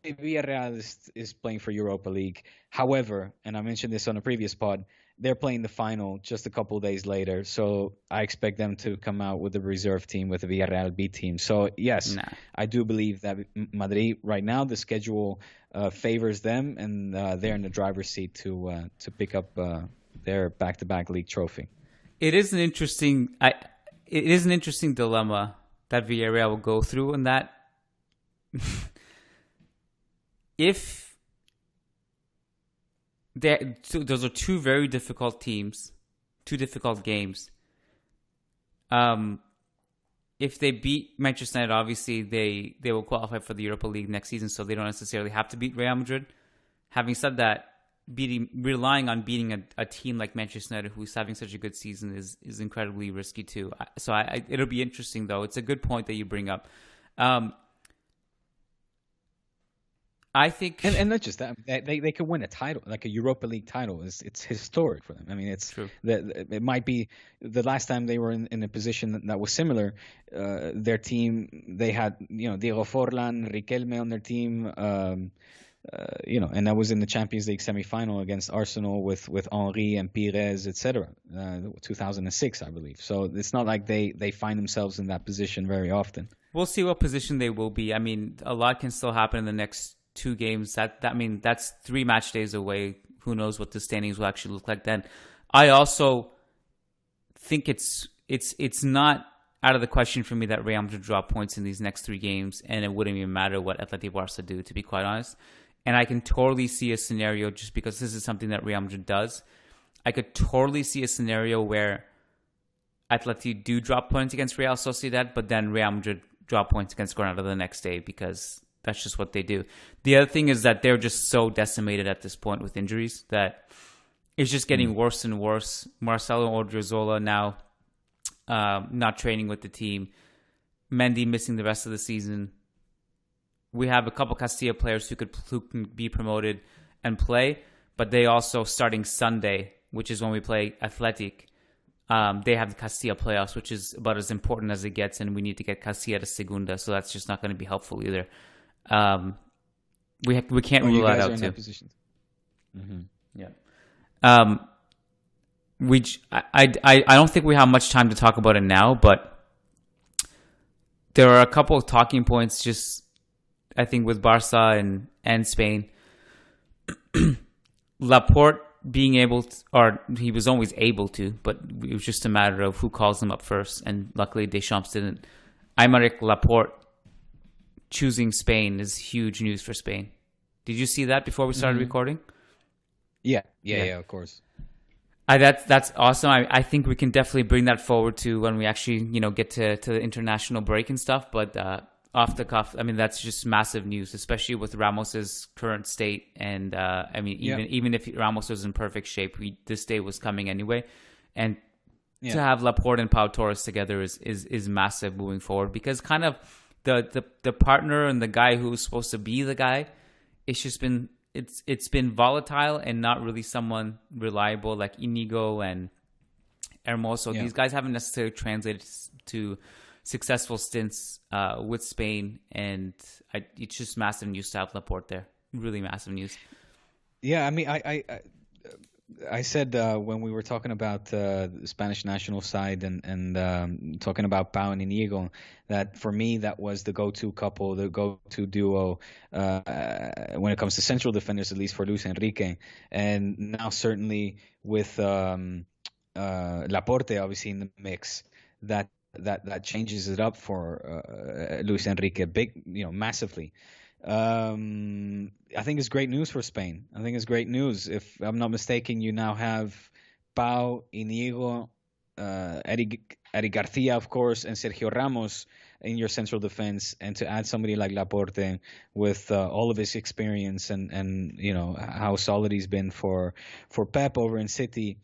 is playing for Europa League. However, and I mentioned this on a previous pod, they're playing the final just a couple of days later. So I expect them to come out with the reserve team, with the Villarreal B team. So yes, I do believe that Madrid right now, the schedule favors them, and they're in the driver's seat to pick up their back-to-back league trophy. It is an interesting dilemma that Villarreal will go through, in that if those are 2 very difficult teams, 2 difficult games. If they beat Manchester United, obviously they will qualify for the Europa League next season, so they don't necessarily have to beat Real Madrid. Having said that, relying on beating a team like Manchester United, who's having such a good season, is incredibly risky too. So it'll be interesting, though. It's a good point that you bring up. I think, and not just that, they could win a title, like a Europa League title. It's historic for them. I mean, it's true. It might be the last time they were in a position that was similar. Their team, they had Diego Forlan, Riquelme on their team, and that was in the Champions League semi-final against Arsenal with Henry and Pires, etc. 2006, I believe. So it's not like they find themselves in that position very often. We'll see what position they will be. I mean, a lot can still happen in the next 2 games. That's 3 match days away. Who knows what the standings will actually look like then. I also think it's not out of the question for me that Real Madrid drop points in these next 3 games, and it wouldn't even matter what Athletic Barca do, to be quite honest. And I can totally see a scenario, just because this is something that Real Madrid does. I could totally see a scenario where Athletic do drop points against Real Sociedad, but then Real Madrid drop points against Granada the next day, because that's just what they do. The other thing is that they're just so decimated at this point with injuries that it's just getting worse and worse. Marcelo Odriozola now not training with the team. Mendy missing the rest of the season. We have a couple Castilla players who can be promoted and play, but they also, starting Sunday, which is when we play Athletic, they have the Castilla playoffs, which is about as important as it gets, and we need to get Castilla to Segunda, so that's just not going to be helpful either. We can't rule that out too. Mm-hmm. Yeah. I don't think we have much time to talk about it now, but there are a couple of talking points, just I think, with Barca and Spain. Laporte being able to, or he was always able to, but it was just a matter of who calls him up first, and luckily Deschamps didn't. Aymeric Laporte choosing Spain is huge news for Spain. Did you see that before we started recording? Yeah, of course. That's awesome. I think we can definitely bring that forward to when we actually get to the international break and stuff. But off the cuff, I mean, that's just massive news, especially with Ramos's current state. And even if Ramos was in perfect shape, this day was coming anyway. And to have Laporte and Pau Torres together is massive moving forward, because kind of the partner and the guy who's supposed to be the guy, it's just been it's been volatile and not really someone reliable like Inigo and Hermoso. Yeah. These guys haven't necessarily translated to successful stints with Spain, and it's just massive news to have Laporte there. Really massive news. Yeah, I mean, I said when we were talking about the Spanish national side and talking about Pau and Inigo, that for me that was the go-to couple, the go-to duo when it comes to central defenders, at least for Luis Enrique. And now certainly with Laporte obviously in the mix, that changes it up for Luis Enrique, massively. I think it's great news for Spain. I think it's great news. If I'm not mistaken, you now have Pau, Inigo, Eric Garcia, of course, and Sergio Ramos in your central defense, and to add somebody like Laporte with all of his experience and how solid he's been for Pep over in City.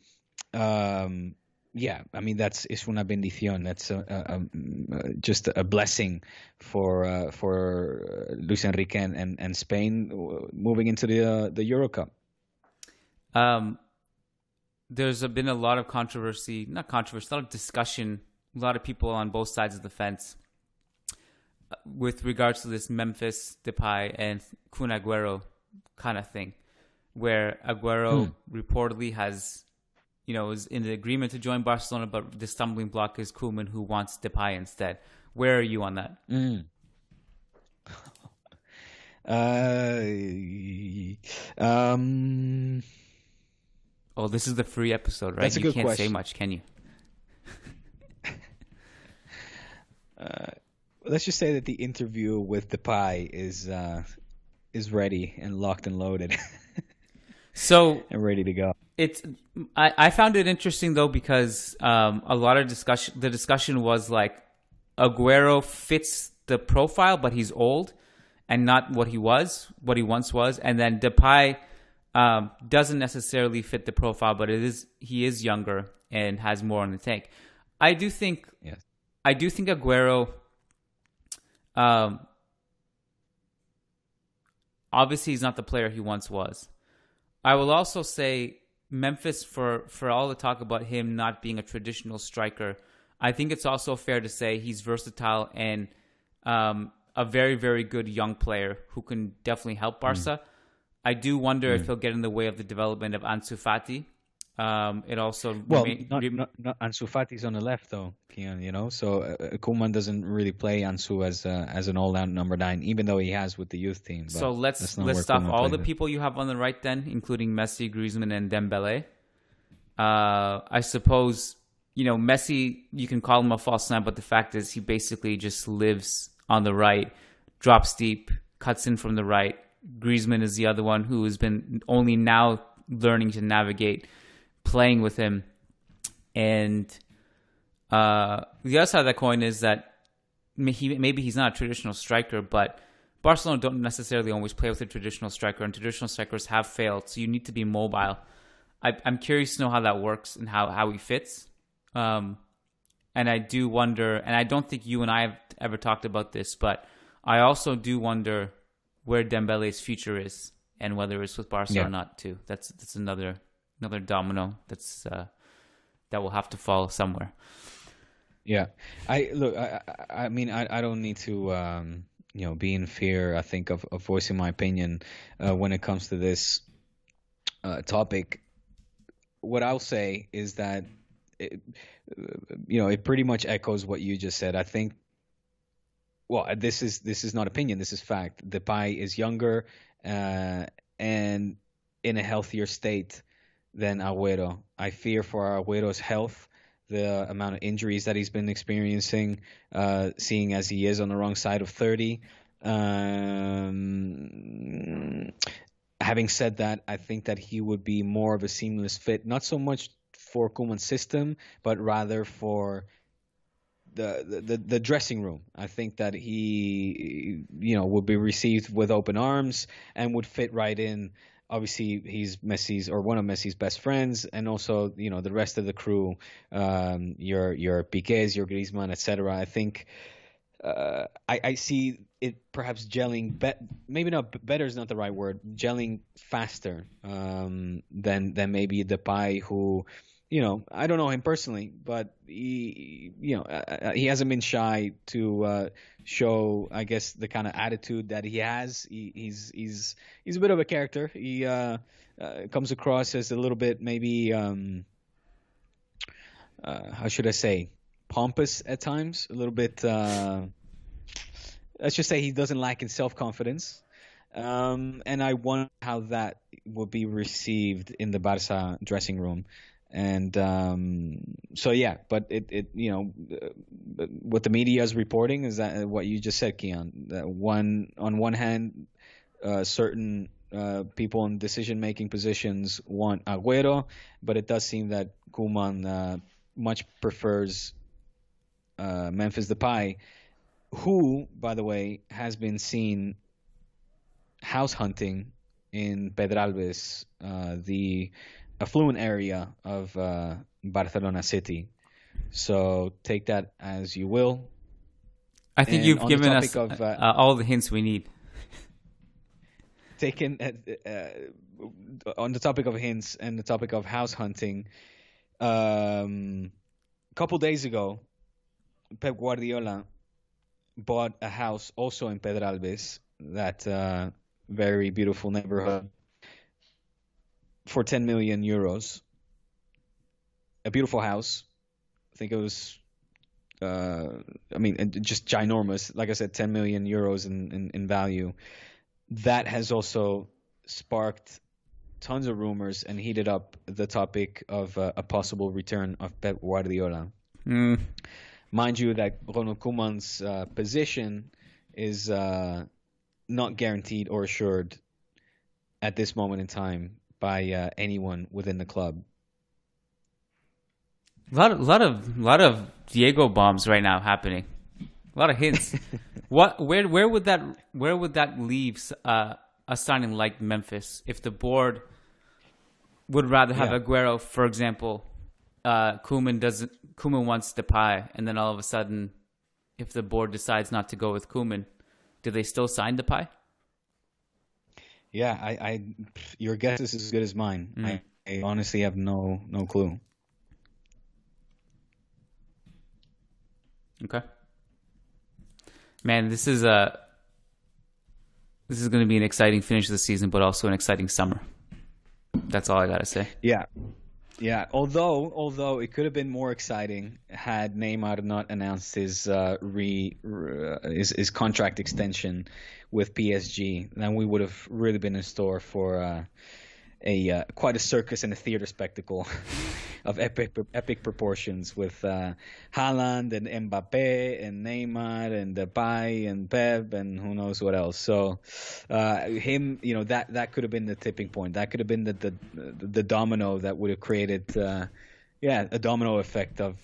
Yeah, I mean es una bendición. That's just a blessing for Luis Enrique and Spain moving into the Euro Cup. There's been a lot of a lot of discussion, a lot of people on both sides of the fence with regards to this Memphis, Depay, and Kun Aguero kind of thing, where Aguero reportedly has, is in the agreement to join Barcelona, but the stumbling block is Koeman, who wants Depay instead. Where are you on that? Oh, this is the free episode, right? That's a good question. Say much, can you? Let's just say that the interview with Depay is ready and locked and loaded. So and ready to go. I found it interesting though, because a lot of the discussion was like Aguero fits the profile, but he's old and not what he once was, and then Depay doesn't necessarily fit the profile, but he is younger and has more on the tank. I do think Aguero, obviously he's not the player he once was. I will also say Memphis, for all the talk about him not being a traditional striker, I think it's also fair to say he's versatile and a very, very good young player who can definitely help Barca. I do wonder if he'll get in the way of the development of Ansu Fati. It also not Ansu Fati's on the left though, Kiyan. So Koeman doesn't really play Ansu as an all-round number 9, even though he has with the youth team. So let's list off all the people you have on the right then, including Messi, Griezmann, and Dembele. I suppose Messi, you can call him a false nine, but the fact is he basically just lives on the right, drops deep, cuts in from the right. Griezmann is the other one who has been only now learning to navigate playing with him. And the other side of that coin is that maybe he's not a traditional striker, but Barcelona don't necessarily always play with a traditional striker, and traditional strikers have failed, so you need to be mobile. I'm curious to know how that works and how he fits. And I do wonder, and I don't think you and I have ever talked about this, but I also do wonder where Dembele's future is and whether it's with Barca or not too. That's another domino that will have to fall somewhere. Yeah, I mean, I don't need to be in fear, I think, of voicing my opinion when it comes to this topic. What I'll say is that it pretty much echoes what you just said. I think. Well, this is not opinion. This is fact. Depay is younger and in a healthier state than Aguero. I fear for Aguero's health, the amount of injuries that he's been experiencing, seeing as he is on the wrong side of 30. Having said that, I think that he would be more of a seamless fit, not so much for Koeman's system, but rather for the dressing room. I think that he would be received with open arms and would fit right in. Obviously, he's Messi's or one of Messi's best friends, and also the rest of the crew, your Piqués, your Griezmann, etc. I think I see it perhaps gelling. Maybe not better is not the right word. Gelling faster than maybe Depay, who, I don't know him personally, but he hasn't been shy to show, I guess, the kind of attitude that he has. He's a bit of a character. He comes across as a little bit maybe how should I say, pompous at times, a little bit. Let's just say he doesn't lack in self-confidence, and I wonder how that will be received in the Barca dressing room. And so yeah, but it what the media is reporting is that what you just said, Kiyan. That on one hand, certain people in decision-making positions want Aguero, but it does seem that Koeman much prefers Memphis Depay, who, by the way, has been seen house hunting in Pedralbes, the affluent area of Barcelona city. So take that as you will. I think you've given us all the hints we need. Taken on the topic of hints and the topic of house hunting, a couple days ago, Pep Guardiola bought a house also in Pedralbes, that very beautiful neighborhood, for 10 million euros. A beautiful house. I think it was, just ginormous. Like I said, 10 million euros in value. That has also sparked tons of rumors and heated up the topic of a possible return of Pep Guardiola. Mind you that Ronald Koeman's position is not guaranteed or assured at this moment in time by anyone within the club. A lot of Diego bombs right now happening. A lot of hints. Where would that leave a signing like Memphis if the board would rather have Aguero, for example? Koeman wants Depay, and then all of a sudden, if the board decides not to go with Koeman, do they still sign Depay? Yeah, your guess is as good as mine. I honestly have no clue. Okay. Man, this is going to be an exciting finish of the season, but also an exciting summer. That's all I got to say. Yeah. Although it could have been more exciting had Neymar not announced his contract extension with PSG, then we would have really been in store for quite a circus and a theater spectacle of epic proportions with Haaland and Mbappe and Neymar and Depay and Pep and who knows what else. So him, that could have been the tipping point. That could have been the domino that would have created a domino effect of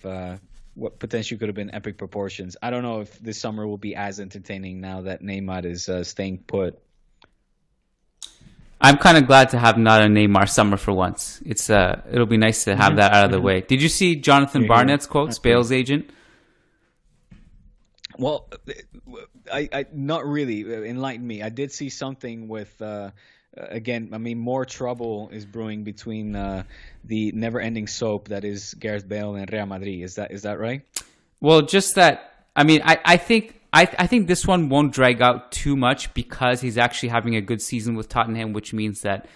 what potentially could have been epic proportions. I don't know if this summer will be as entertaining now that Neymar is staying put. I'm kind of glad to have not a Neymar summer for once. It'll be nice to have that out of the way. Did you see Jonathan Barnett's quotes, Bale's agent? Well, I not really. Enlighten me. I did see something with more trouble is brewing between the never-ending soap that is Gareth Bale and Real Madrid. Is that right? Well, just that. I mean, I think this one won't drag out too much because he's actually having a good season with Tottenham, which means that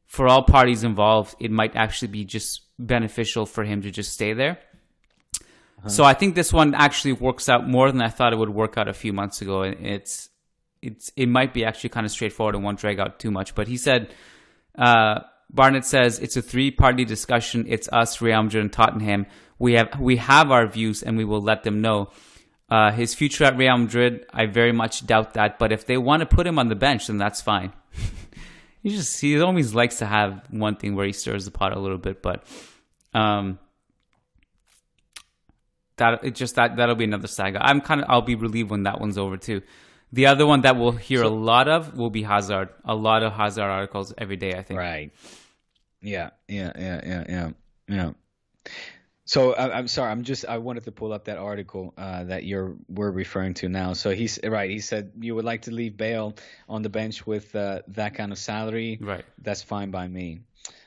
for all parties involved, it might actually be just beneficial for him to just stay there. So I think this one actually works out more than I thought it would work out a few months ago. It might be actually kind of straightforward and won't drag out too much. But he said, Barnett says, it's a 3-party discussion. It's us, Real Madrid, and Tottenham. We have our views and we will let them know. His future at Real Madrid, I very much doubt that. But if they want to put him on the bench, then that's fine. He always likes to have one thing where he stirs the pot a little bit. But that'll be another saga. I'll be relieved when that one's over too. The other one that we'll hear a lot of will be Hazard. A lot of Hazard articles every day, I think. Right. Yeah. So I'm sorry. I wanted to pull up that article that we're referring to now. So he's right. He said you would like to leave Bale on the bench with that kind of salary. Right. That's fine by me.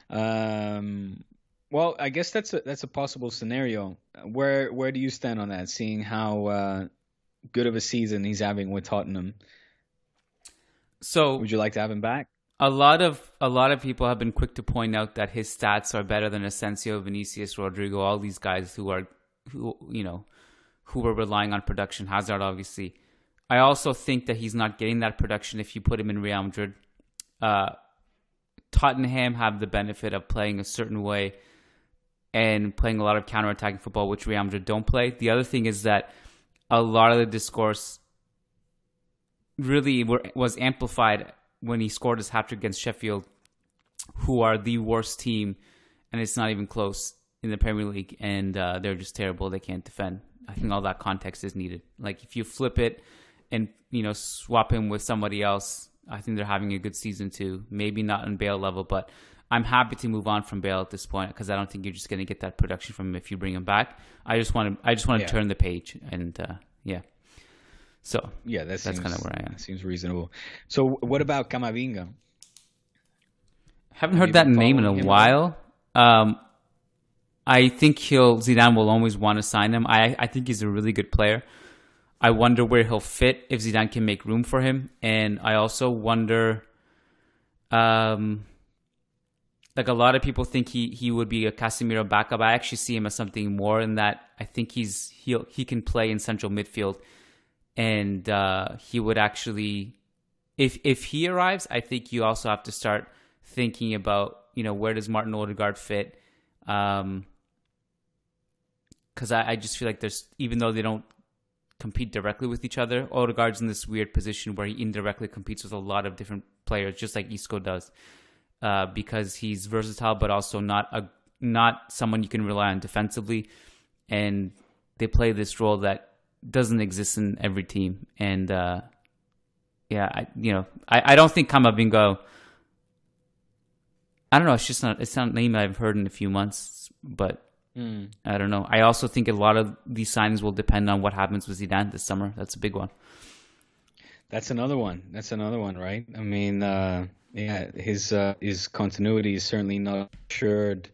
Well, I guess that's a possible scenario. Where do you stand on that? Seeing how good of a season he's having with Tottenham. So would you like to have him back? A lot of people have been quick to point out that his stats are better than Asensio, Vinicius, Rodrigo, all these guys who were relying on production. Hazard, obviously. I also think that he's not getting that production if you put him in Real Madrid. Tottenham have the benefit of playing a certain way and playing a lot of counter-attacking football, which Real Madrid don't play. The other thing is that a lot of the discourse really was amplified when he scored his hat-trick against Sheffield, who are the worst team, and it's not even close in the Premier League, and they're just terrible. They can't defend. I think all that context is needed. Like, if you flip it and, swap him with somebody else, I think they're having a good season too. Maybe not on Bale level, but I'm happy to move on from Bale at this point because I don't think you're just going to get that production from him if you bring him back. I just want to turn the page, and So yeah, that's kind of where I am. Seems reasonable. So what about Camavinga? Haven't heard that name in a while. I think Zidane will always want to sign him. I think he's a really good player. I wonder where he'll fit if Zidane can make room for him. And I also wonder, like a lot of people think he would be a Casemiro backup. I actually see him as something more in that I think he can play in central midfield. And he would actually, if he arrives, I think you also have to start thinking about, where does Martin Odegaard fit? Because I just feel like even though they don't compete directly with each other, Odegaard's in this weird position where he indirectly competes with a lot of different players, just like Isco does, because he's versatile, but also not someone you can rely on defensively. And they play this role that doesn't exist in every team. And I don't think Camavinga, I don't know, it's not a name I've heard in a few months, but I don't know. I also think a lot of these signings will depend on what happens with Zidane this summer. That's a big one. That's another one, right? I mean, his continuity is certainly not assured,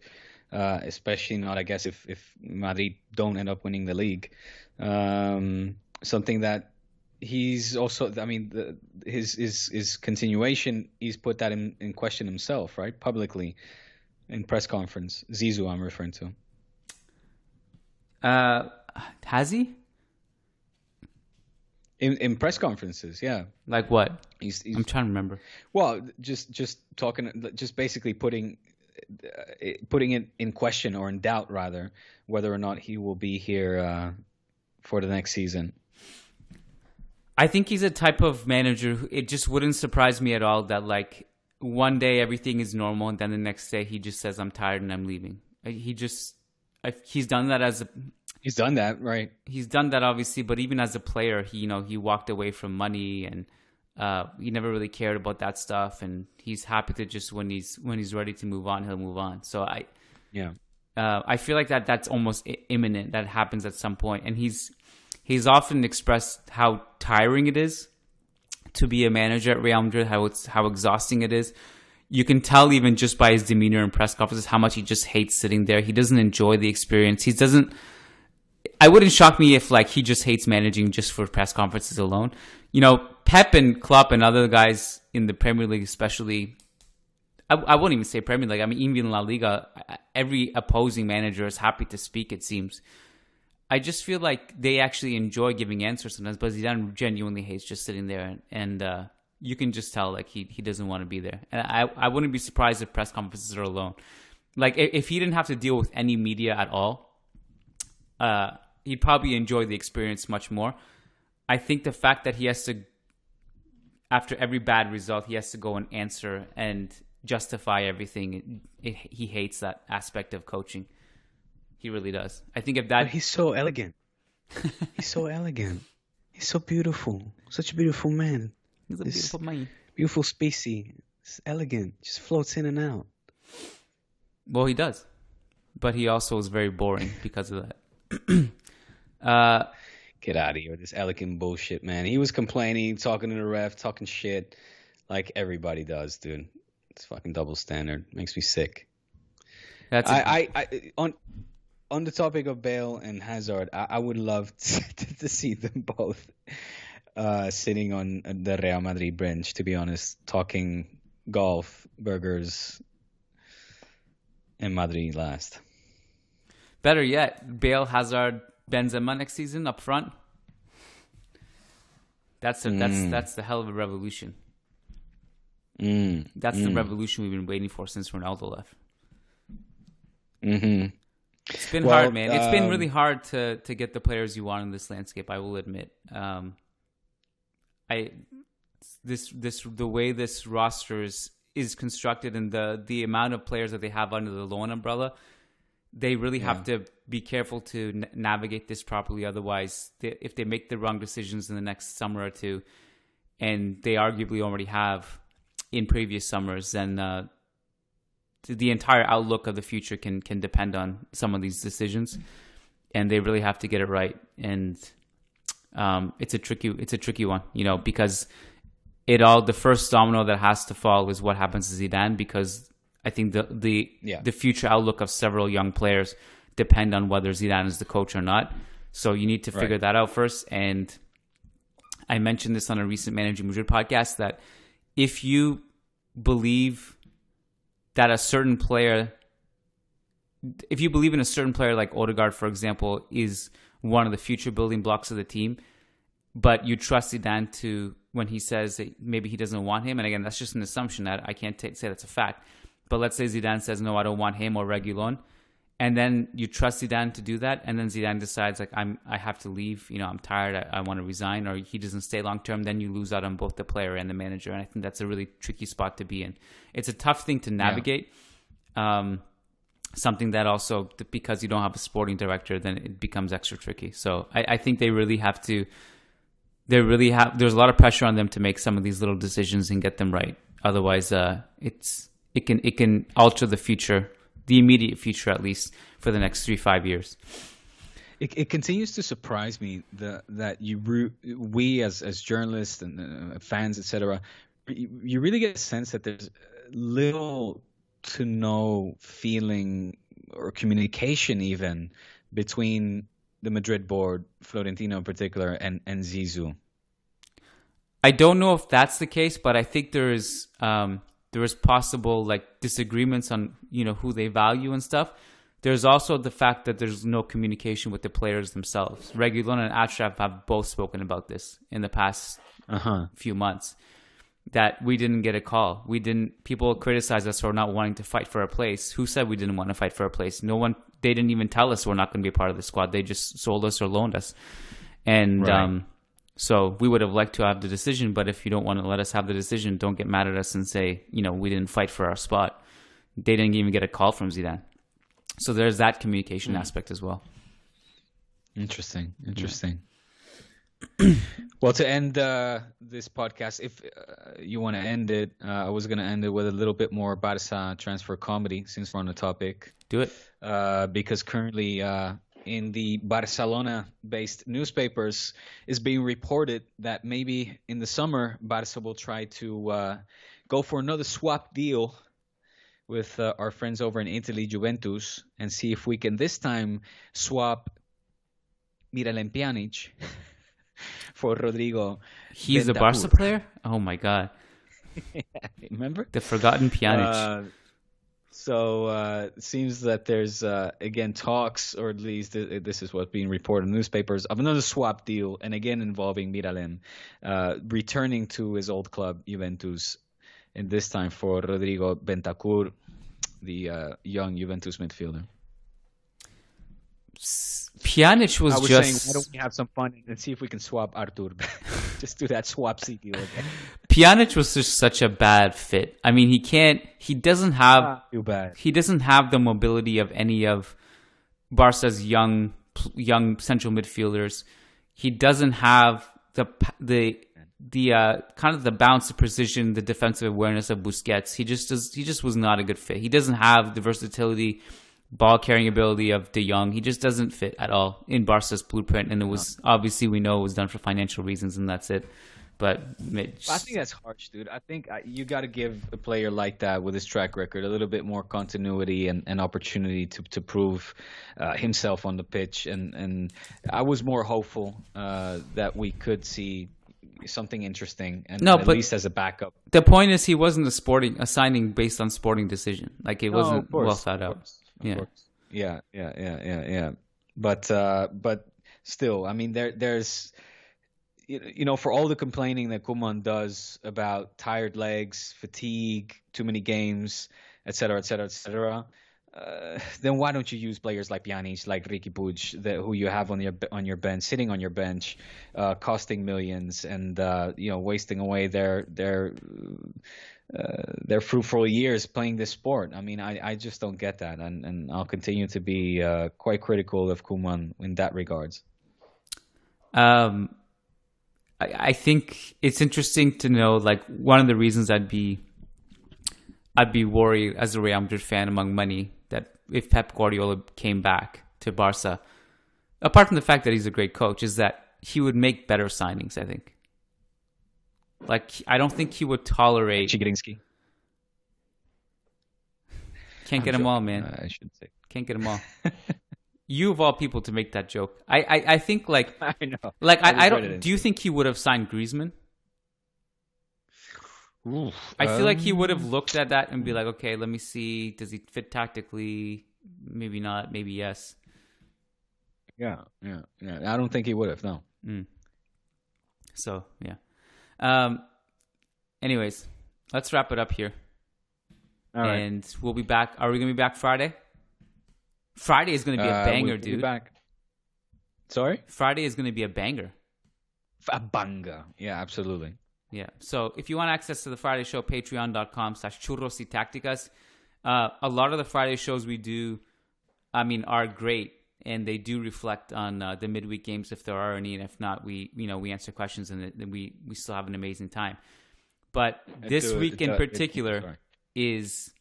especially not, I guess, if Madrid don't end up winning the league. Something that he's also, I mean, his continuation, he's put that in question himself, right? Publicly in press conference. Zizou, I'm referring to. Has he? In press conferences, yeah. Like what? He's I'm trying to remember. Well, just talking, just basically putting it in question, or in doubt rather, whether or not he will be here for the next season. I think he's a type of manager who, it just wouldn't surprise me at all that like one day everything is normal and then the next day he just says I'm tired and I'm leaving. He's done that He's done that, right? He's done that obviously, but even as a player, he walked away from money and he never really cared about that stuff, and he's happy to just when he's ready to move on, he'll move on. So I feel like that's almost imminent. That happens at some point, and he's often expressed how tiring it is to be a manager at Real Madrid, how exhausting it is. You can tell even just by his demeanor in press conferences how much he just hates sitting there. He doesn't enjoy the experience. I wouldn't shock me if like he just hates managing just for press conferences alone. Pep and Klopp and other guys in the Premier League especially, I wouldn't even say Premier League. I mean, even in La Liga, every opposing manager is happy to speak, it seems. I just feel like they actually enjoy giving answers sometimes, but Zidane genuinely hates just sitting there, and you can just tell like he doesn't want to be there. And I wouldn't be surprised if press conferences are alone. Like if he didn't have to deal with any media at all, he'd probably enjoy the experience much more. I think the fact that he has to, after every bad result, he has to go and answer and justify everything. He hates that aspect of coaching. He really does. I think if that... But he's so elegant. He's so elegant. He's so beautiful. Such a beautiful man. He's a beautiful man. Beautiful species. It's elegant. Just floats in and out. Well, he does. but he also was very boring because of that. Get out of here with this elegant bullshit, man. He was complaining, talking to the ref, talking shit like everybody does, dude. It's fucking double standard. Makes me sick. That's on the topic of Bale and Hazard, I would love to see them both sitting on the Real Madrid bench, to be honest, talking golf, burgers, and Madrid last. Better yet, Bale, Hazard, Benzema next season up front. That's the hell of a revolution. That's the revolution we've been waiting for since Ronaldo left. Mm-hmm. It's been hard, man. It's been really hard to get the players you want in this landscape, I will admit. The way this roster is constructed and the amount of players that they have under the loan umbrella, they really have to be careful to navigate this properly. Otherwise, if they make the wrong decisions in the next summer or two, and they arguably already have in previous summers, then the entire outlook of the future can depend on some of these decisions, and they really have to get it right. And it's a tricky one, because the first domino that has to fall is what happens to Zidane, because I think the future outlook of several young players depend on whether Zidane is the coach or not. So you need to figure that out first. And I mentioned this on a recent Managing Madrid podcast, that if you believe that a certain player, if you believe in a certain player like Odegaard, for example, is one of the future building blocks of the team, but you trust Zidane to, when he says that maybe he doesn't want him, and again, that's just an assumption that I can't say that's a fact, but let's say Zidane says, no, I don't want him or Reguilon, and then you trust Zidane to do that, and then Zidane decides, like, I have to leave, I'm tired, I want to resign, or he doesn't stay long term, then you lose out on both the player and the manager, and I think that's a really tricky spot to be in. It's a tough thing to navigate. Something that also, because you don't have a sporting director, then it becomes extra tricky. So I think they really have to. There's a lot of pressure on them to make some of these little decisions and get them right. Otherwise, it can alter the future, the immediate future at least, for the next 3-5 years. It continues to surprise me that we as journalists and fans, etc., you really get a sense that there's little to no feeling or communication even between the Madrid board, Florentino in particular, and Zizou. I don't know if that's the case, but I think there is possible disagreements on who they value and stuff. There's also the fact that there's no communication with the players themselves. Reguilon and Achraf have both spoken about this in the past few months, that we didn't get a call. People criticize us for not wanting to fight for a place. Who said we didn't want to fight for a place? No one. They didn't even tell us we're not going to be a part of the squad. They just sold us or loaned us. And so we would have liked to have the decision, but if you don't want to let us have the decision, don't get mad at us and say, we didn't fight for our spot. They didn't even get a call from Zidane. So there's that communication aspect as well. Interesting. Well, to end this podcast, if you want to end it, I was going to end it with a little bit more Barca transfer comedy, since we're on the topic. Do it. Because currently in the Barcelona-based newspapers is being reported that maybe in the summer, Barca will try to go for another swap deal with our friends over in Italy, Juventus, and see if we can this time swap Miralem Pjanic for Rodrigo. He's a Barca player? Oh my God. Remember? The forgotten Pjanic. So it seems that there's, again, talks, or at least this is what's being reported in newspapers, of another swap deal, and again involving Miralem, returning to his old club, Juventus, and this time for Rodrigo Bentancur, the young Juventus midfielder. Pjanic was just saying, why don't we have some fun and see if we can swap Artur? Just do that swap C deal again. Pjanic was just such a bad fit. I mean, he doesn't have the mobility of any of Barca's young central midfielders. He doesn't have the kind of the bounce, the precision, the defensive awareness of Busquets. He just was not a good fit. He doesn't have the versatility ball carrying ability of De Jong. He just doesn't fit at all in Barca's blueprint, and it was obviously, we know it was done for financial reasons, and that's it. But I think that's harsh, dude. I think you got to give a player like that with his track record a little bit more continuity and opportunity to prove himself on the pitch. And I was more hopeful that we could see something interesting, and at least as a backup. The point is, he wasn't a signing based on sporting decision. Like, it wasn't well thought out. Yeah. But still, I mean, there's. For all the complaining that Koeman does about tired legs, fatigue, too many games, et cetera, then why don't you use players like Pjanic, like Riqui Puig, who you have on your bench, sitting on your bench, costing millions, and wasting away their fruitful years playing this sport. I mean, I just don't get that, and I'll continue to be quite critical of Koeman in that regards. I think it's interesting to know, like, one of the reasons I'd be worried as a Real Madrid fan among many that if Pep Guardiola came back to Barca, apart from the fact that he's a great coach, is that he would make better signings, I think. Like, I don't think he would tolerate... Chigrinsky. Can't get them all, man. I should say. Can't get them all. You of all people to make that joke. I think, like... I know. Like, I don't... Do you think he would have signed Griezmann? Oof, I feel like he would have looked at that and be like, okay, let me see. Does he fit tactically? Maybe not. Maybe yes. Yeah. I don't think he would have, no. So, yeah. Anyways, let's wrap it up here. All right. And we'll be back. Are we going to be back Friday? Friday is going to be a banger, we'll dude. Be back. Sorry? Friday is going to be a banger. A banger. Yeah, absolutely. Yeah. So if you want access to the Friday show, patreon.com/Churros y Tácticas. A lot of the Friday shows we do, are great, and they do reflect on the midweek games if there are any, and if not, we answer questions, and then we still have an amazing time. But this week in particular is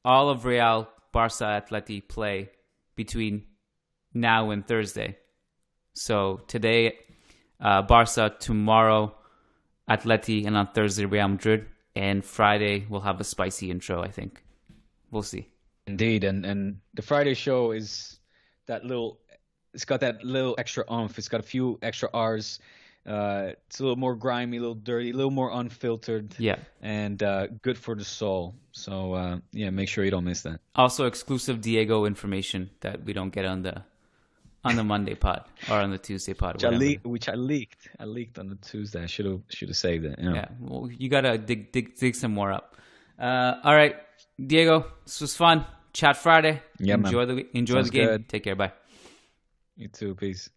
all of Real, Barca, Atleti play between now and Thursday. So today, Barca, tomorrow, Atleti, and on Thursday, Real Madrid. And Friday, we'll have a spicy intro, I think. We'll see. Indeed. And the Friday show is it's got that little extra oomph. It's got a few extra R's. It's a little more grimy, a little dirty, a little more unfiltered. Yeah. And good for the soul. So, make sure you don't miss that. Also, exclusive Diego information that we don't get on the Monday pod or on the Tuesday pod. Which I leaked. I leaked on the Tuesday. I should have saved it. Yeah. Well, you gotta dig some more up. All right, Diego. This was fun. Chat Friday. Yeah, enjoy the game. Good. Take care. Bye. You too. Peace.